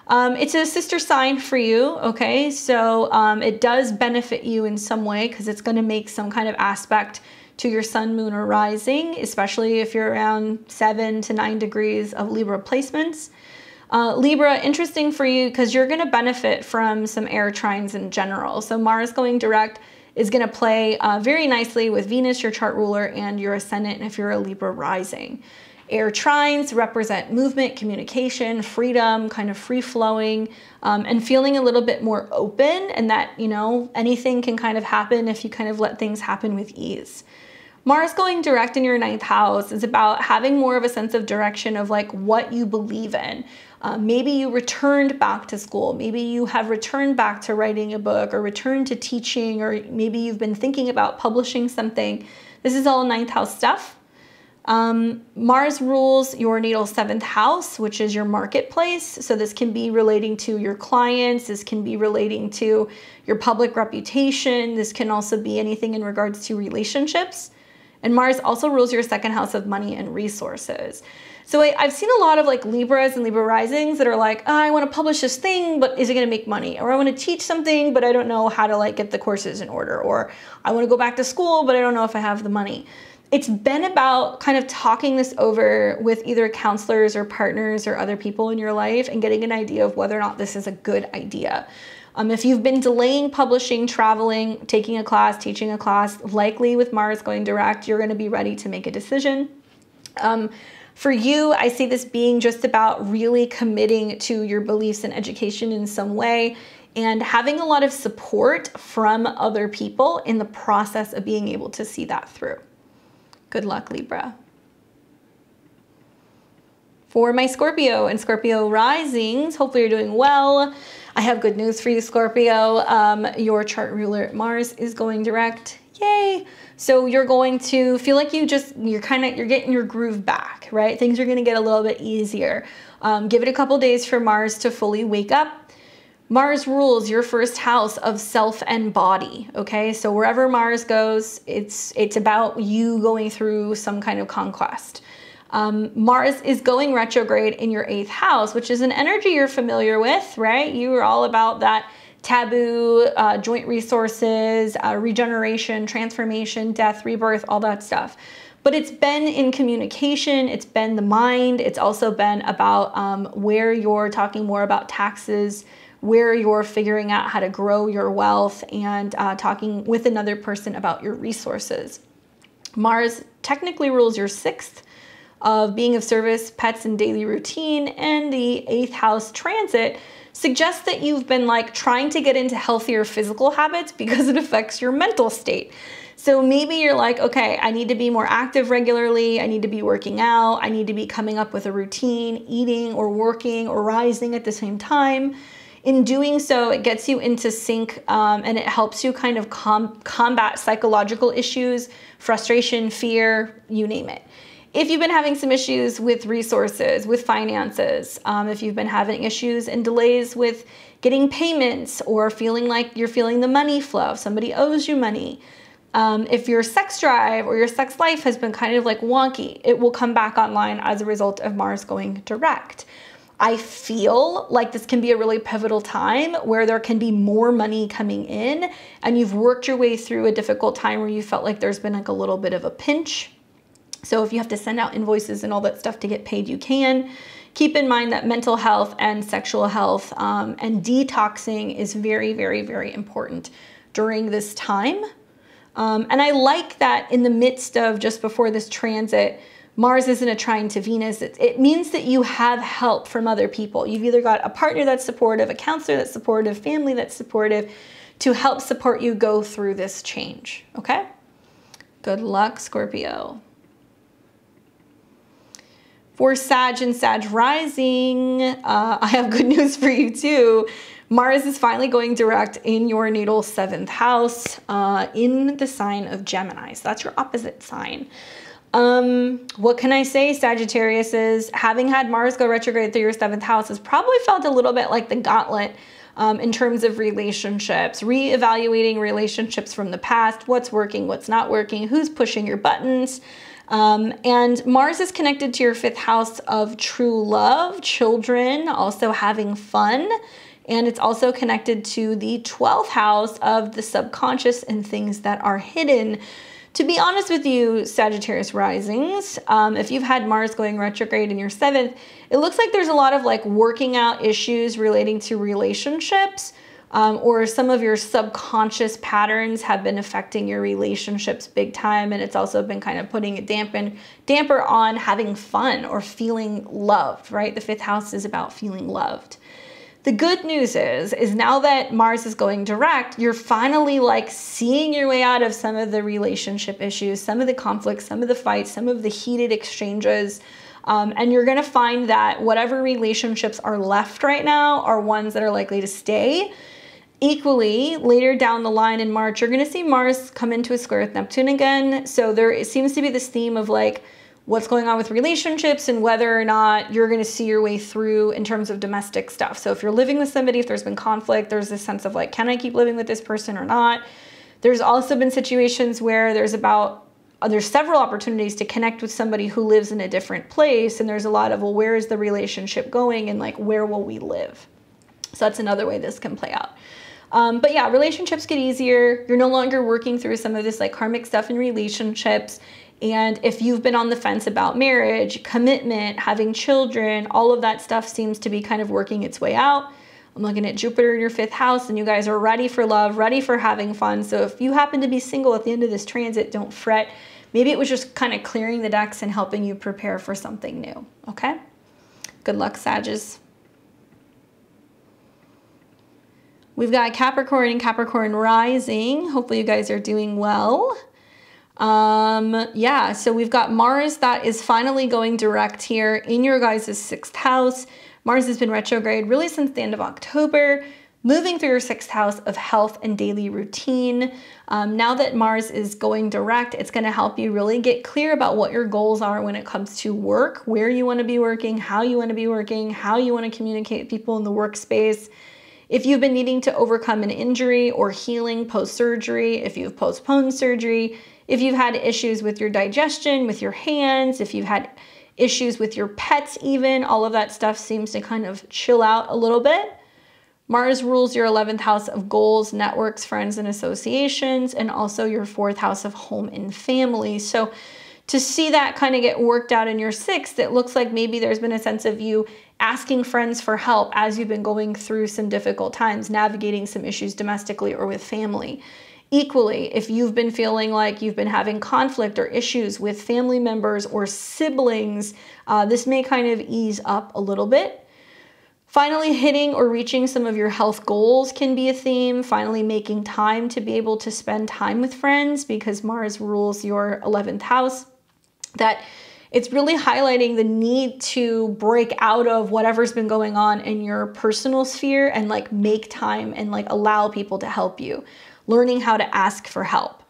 It's a sister sign for you, okay? So it does benefit you in some way because it's going to make some kind of aspect to your sun, moon, or rising, especially if you're around 7 to 9 degrees of Libra placements. Libra, interesting for you because you're going to benefit from some air trines in general. So Mars going direct is going to play very nicely with Venus, your chart ruler, and your ascendant if you're a Libra rising. Air trines represent movement, communication, freedom, kind of free-flowing, and feeling a little bit more open, and that, you know, anything can kind of happen if you kind of let things happen with ease. Mars going direct in your 9th house is about having more of a sense of direction of like what you believe in. Maybe you returned back to school. Maybe you have returned back to writing a book or returned to teaching, or maybe you've been thinking about publishing something. This is all 9th house stuff. Mars rules your natal 7th house, which is your marketplace. So this can be relating to your clients. This can be relating to your public reputation. This can also be anything in regards to relationships. And Mars also rules your 2nd house of money and resources. So I've seen a lot of like Libras and Libra risings that are like, oh, I want to publish this thing, but is it going to make money? Or I want to teach something, but I don't know how to like get the courses in order. Or I want to go back to school, but I don't know if I have the money. It's been about kind of talking this over with either counselors or partners or other people in your life and getting an idea of whether or not this is a good idea. If you've been delaying publishing, traveling, taking a class, teaching a class, likely with Mars going direct, you're going to be ready to make a decision. For you, I see this being just about really committing to your beliefs and education in some way and having a lot of support from other people in the process of being able to see that through. Good luck, Libra. For my Scorpio and Scorpio risings, hopefully you're doing well. I have good news for you, Scorpio. Your chart ruler Mars is going direct. Yay! So you're going to feel like you're getting your groove back, right? Things are going to get a little bit easier. Give it a couple days for Mars to fully wake up. Mars rules your 1st house of self and body, okay? So wherever Mars goes, it's about you going through some kind of conquest. Mars is going retrograde in your 8th house, which is an energy you're familiar with, right? You are all about that taboo, joint resources, regeneration, transformation, death, rebirth, all that stuff. But it's been in communication, it's been the mind, it's also been about where you're talking more about taxes, where you're figuring out how to grow your wealth, and talking with another person about your resources. Mars technically rules your 6th of being of service, pets, and daily routine, and the 8th house transit suggests that you've been like trying to get into healthier physical habits because it affects your mental state. So maybe you're like, okay, I need to be more active regularly. I need to be working out. I need to be coming up with a routine, eating or working or rising at the same time. In doing so, it gets you into sync and it helps you kind of combat psychological issues, frustration, fear, you name it. If you've been having some issues with resources, with finances, if you've been having issues and delays with getting payments or feeling like you're feeling the money flow, if somebody owes you money, if your sex drive or your sex life has been kind of like wonky, it will come back online as a result of Mars going direct. I feel like this can be a really pivotal time where there can be more money coming in and you've worked your way through a difficult time where you felt like there's been like a little bit of a pinch. So if you have to send out invoices and all that stuff to get paid, you can. Keep in mind that mental health and sexual health and detoxing is very, very, very important during this time. And I like that in the midst of just before this transit, Mars isn't a trine to Venus. It means that you have help from other people. You've either got a partner that's supportive, a counselor that's supportive, family that's supportive to help support you go through this change, okay? Good luck, Scorpio. For Sag and Sag rising, I have good news for you too. Mars is finally going direct in your natal 7th house in the sign of Gemini. So that's your opposite sign. What can I say, Sagittarius, is having had Mars go retrograde through your 7th house has probably felt a little bit like the gauntlet in terms of relationships, reevaluating relationships from the past, what's working, what's not working, who's pushing your buttons. And Mars is connected to your 5th house of true love, children, also having fun. And it's also connected to the 12th house of the subconscious and things that are hidden. To be honest with you, Sagittarius risings, if you've had Mars going retrograde in your 7th, it looks like there's a lot of like working out issues relating to relationships, or some of your subconscious patterns have been affecting your relationships big time. And it's also been kind of putting a damper on having fun or feeling loved, right? The 5th house is about feeling loved. The good news is now that Mars is going direct, you're finally like seeing your way out of some of the relationship issues, some of the conflicts, some of the fights, some of the heated exchanges. And you're going to find that whatever relationships are left right now are ones that are likely to stay. Equally, later down the line in March, you're going to see Mars come into a square with Neptune again. So it seems to be this theme of like, what's going on with relationships and whether or not you're going to see your way through in terms of domestic stuff. So if you're living with somebody, if there's been conflict, there's this sense of like, can I keep living with this person or not? There's also been situations where there's several opportunities to connect with somebody who lives in a different place. And there's a lot of, well, where is the relationship going? And like, where will we live? So that's another way this can play out. But yeah, relationships get easier. You're no longer working through some of this like karmic stuff in relationships. And if you've been on the fence about marriage, commitment, having children, all of that stuff seems to be kind of working its way out. I'm looking at Jupiter in your 5th house and you guys are ready for love, ready for having fun. So if you happen to be single at the end of this transit, don't fret. Maybe it was just kind of clearing the decks and helping you prepare for something new, okay? Good luck, Sagittarius. We've got Capricorn and Capricorn rising. Hopefully you guys are doing well. Yeah, so we've got Mars that is finally going direct here in your guys' 6th house. Mars has been retrograde really since the end of October, moving through your 6th house of health and daily routine. Now that Mars is going direct, it's going to help you really get clear about what your goals are when it comes to work, where you want to be working, how you want to be working, how you want to communicate with people in the workspace. If you've been needing to overcome an injury or healing post-surgery, if you've postponed surgery, if you've had issues with your digestion, with your hands, if you've had issues with your pets even, all of that stuff seems to kind of chill out a little bit. Mars rules your 11th house of goals, networks, friends, and associations, and also your 4th house of home and family. So to see that kind of get worked out in your 6th, it looks like maybe there's been a sense of you asking friends for help as you've been going through some difficult times, navigating some issues domestically or with family. Equally, if you've been feeling like you've been having conflict or issues with family members or siblings, this may kind of ease up a little bit. Finally, hitting or reaching some of your health goals can be a theme. Finally, making time to be able to spend time with friends because Mars rules your 11th house. That it's really highlighting the need to break out of whatever's been going on in your personal sphere and like make time and like allow people to help you. Learning how to ask for help.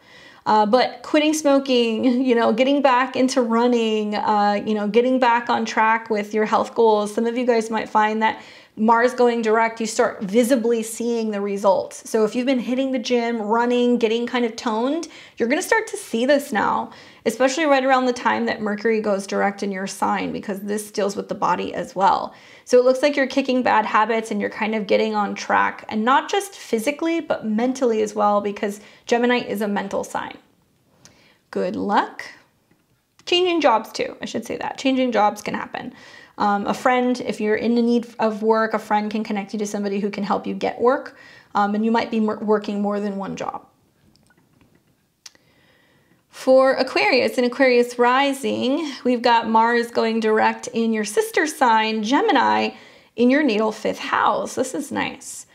But quitting smoking, you know, getting back into running, you know, getting back on track with your health goals. Some of you guys might find that Mars going direct, you start visibly seeing the results. So if you've been hitting the gym, running, getting kind of toned, you're going to start to see this now, especially right around the time that Mercury goes direct in your sign, because this deals with the body as well. So it looks like you're kicking bad habits and you're kind of getting on track, and not just physically, but mentally as well, because Gemini is a mental sign. Good luck. Changing jobs too, I should say that. Changing jobs can happen. A friend, if you're in the need of work, a friend can connect you to somebody who can help you get work, and you might be working more than one job. For Aquarius and Aquarius rising, we've got Mars going direct in your sister sign, Gemini, in your natal 5th house. This is nice.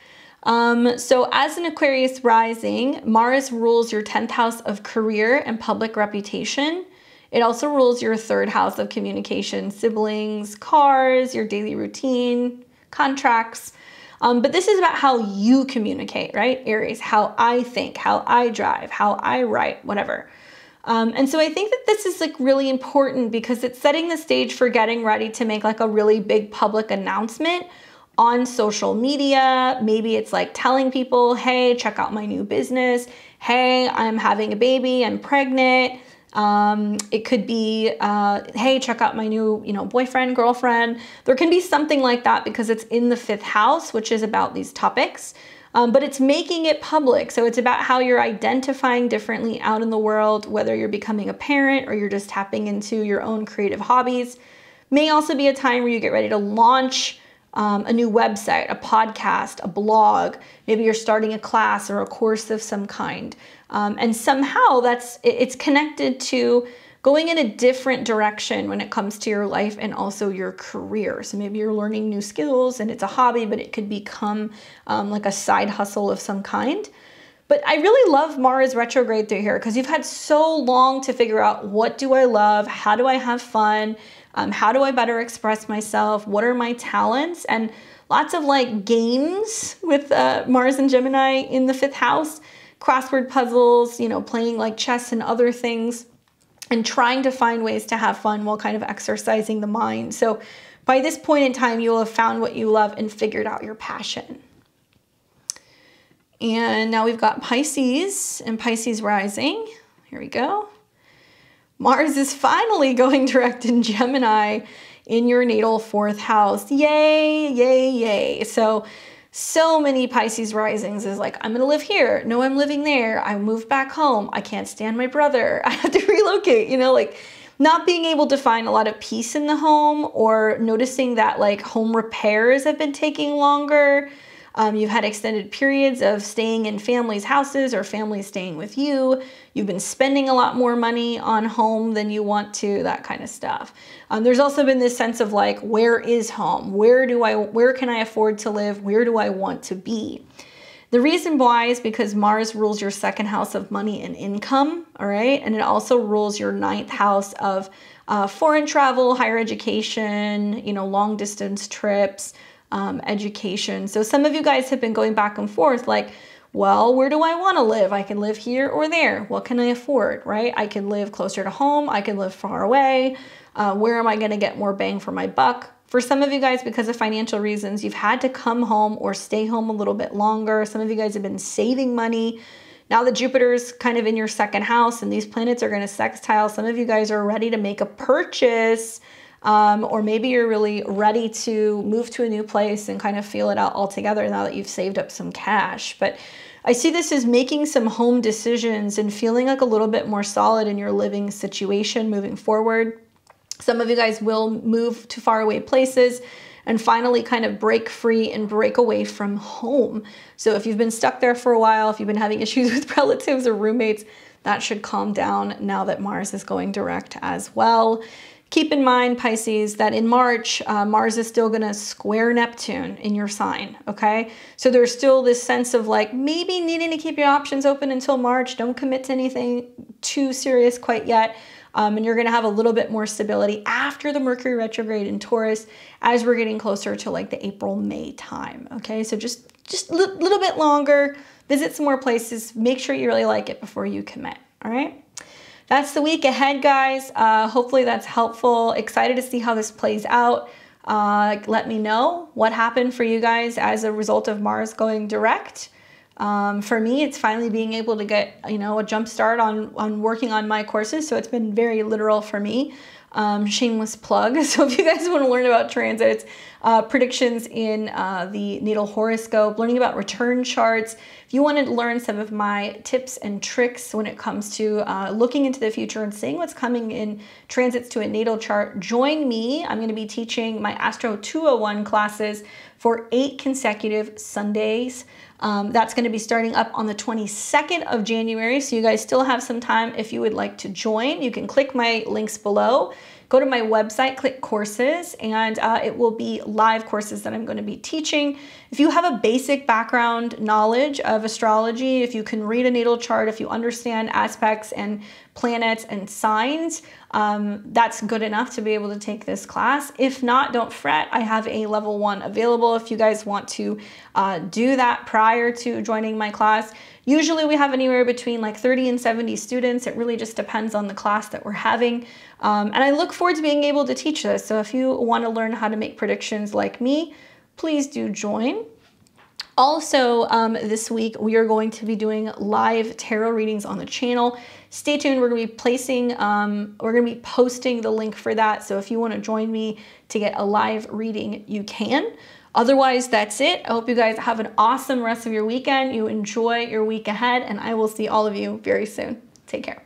So as an Aquarius rising, Mars rules your 10th house of career and public reputation. It also rules your 3rd house of communication, siblings, cars, your daily routine, contracts. But this is about how you communicate, right? Aries, how I think, how I drive, how I write, whatever. And so I think that this is like really important because it's setting the stage for getting ready to make like a really big public announcement on social media. Maybe it's like telling people, hey, check out my new business. Hey, I'm having a baby, I'm pregnant. It could be, hey, check out my new, you know, boyfriend, girlfriend. There can be something like that because it's in the 5th house, which is about these topics. But it's making it public. So it's about how you're identifying differently out in the world, whether you're becoming a parent or you're just tapping into your own creative hobbies. May also be a time where you get ready to launch a new website, a podcast, a blog. Maybe you're starting a class or a course of some kind. And somehow it's connected to going in a different direction when it comes to your life and also your career. So maybe you're learning new skills and it's a hobby, but it could become like a side hustle of some kind. But I really love Mars retrograde through here because you've had so long to figure out, what do I love? How do I have fun? How do I better express myself? What are my talents? And lots of like games with Mars and Gemini in the 5th house, crossword puzzles, you know, playing like chess and other things, and trying to find ways to have fun while kind of exercising the mind. So by this point in time, you will have found what you love and figured out your passion. And now we've got Pisces and Pisces rising. Here we go. Mars is finally going direct in Gemini in your natal 4th house. Yay, yay, yay. So many Pisces risings is like, I'm gonna live here. No, I'm living there. I moved back home. I can't stand my brother. I have to relocate, you know, like not being able to find a lot of peace in the home, or noticing that like home repairs have been taking longer. You've had extended periods of staying in families' houses or families staying with you. You've been spending a lot more money on home than you want to, that kind of stuff. There's also been this sense of like, where is home? Where can I afford to live? Where do I want to be? The reason why is because Mars rules your 2nd house of money and income, all right? And it also rules your 9th house of foreign travel, higher education, you know, long distance trips, education. So some of you guys have been going back and forth like, well, where do I want to live? I can live here or there. What can I afford, right? I can live closer to home. I can live far away. Where am I going to get more bang for my buck? For some of you guys, because of financial reasons, you've had to come home or stay home a little bit longer. Some of you guys have been saving money. Now that Jupiter's kind of in your 2nd house and these planets are going to sextile, some of you guys are ready to make a purchase. Or maybe you're really ready to move to a new place and kind of feel it out altogether now that you've saved up some cash. But I see this as making some home decisions and feeling like a little bit more solid in your living situation moving forward. Some of you guys will move to faraway places and finally kind of break free and break away from home. So if you've been stuck there for a while, if you've been having issues with relatives or roommates, that should calm down now that Mars is going direct as well. Keep in mind, Pisces, that in March, Mars is still going to square Neptune in your sign, okay? So there's still this sense of like maybe needing to keep your options open until March. Don't commit to anything too serious quite yet. And you're going to have a little bit more stability after the Mercury retrograde in Taurus as we're getting closer to like the April-May time, okay? So just a little bit longer, visit some more places, make sure you really like it before you commit, All right. That's the week ahead, guys. Hopefully that's helpful. Excited to see how this plays out. Let me know what happened for you guys as a result of Mars going direct. For me, it's finally being able to get, a jump start on working on my courses. So it's been very literal for me. Shameless plug. So if you guys want to learn about transits, predictions in the natal horoscope, learning about return charts, if you want to learn some of my tips and tricks when it comes to looking into the future and seeing what's coming in transits to a natal chart, join me. I'm going to be teaching my Astro 201 classes for 8 consecutive Sundays. That's going to be starting up on the 22nd of January. So you guys still have some time if you would like to join. You can click my links below, go to my website, click courses, and it will be live courses that I'm going to be teaching. If you have a basic background knowledge of astrology, if you can read a natal chart, if you understand aspects and planets and signs, that's good enough to be able to take this class. If not, don't fret. I have a level 1 available if you guys want to do that prior to joining my class. Usually we have anywhere between like 30 and 70 students. It really just depends on the class that we're having. And I look forward to being able to teach this. So if you want to learn how to make predictions like me, please do join. Also, this week we are going to be doing live tarot readings on the channel. Stay tuned. We're going to be posting the link for that. So if you want to join me to get a live reading, you can. Otherwise, that's it. I hope you guys have an awesome rest of your weekend. You enjoy your week ahead, and I will see all of you very soon. Take care.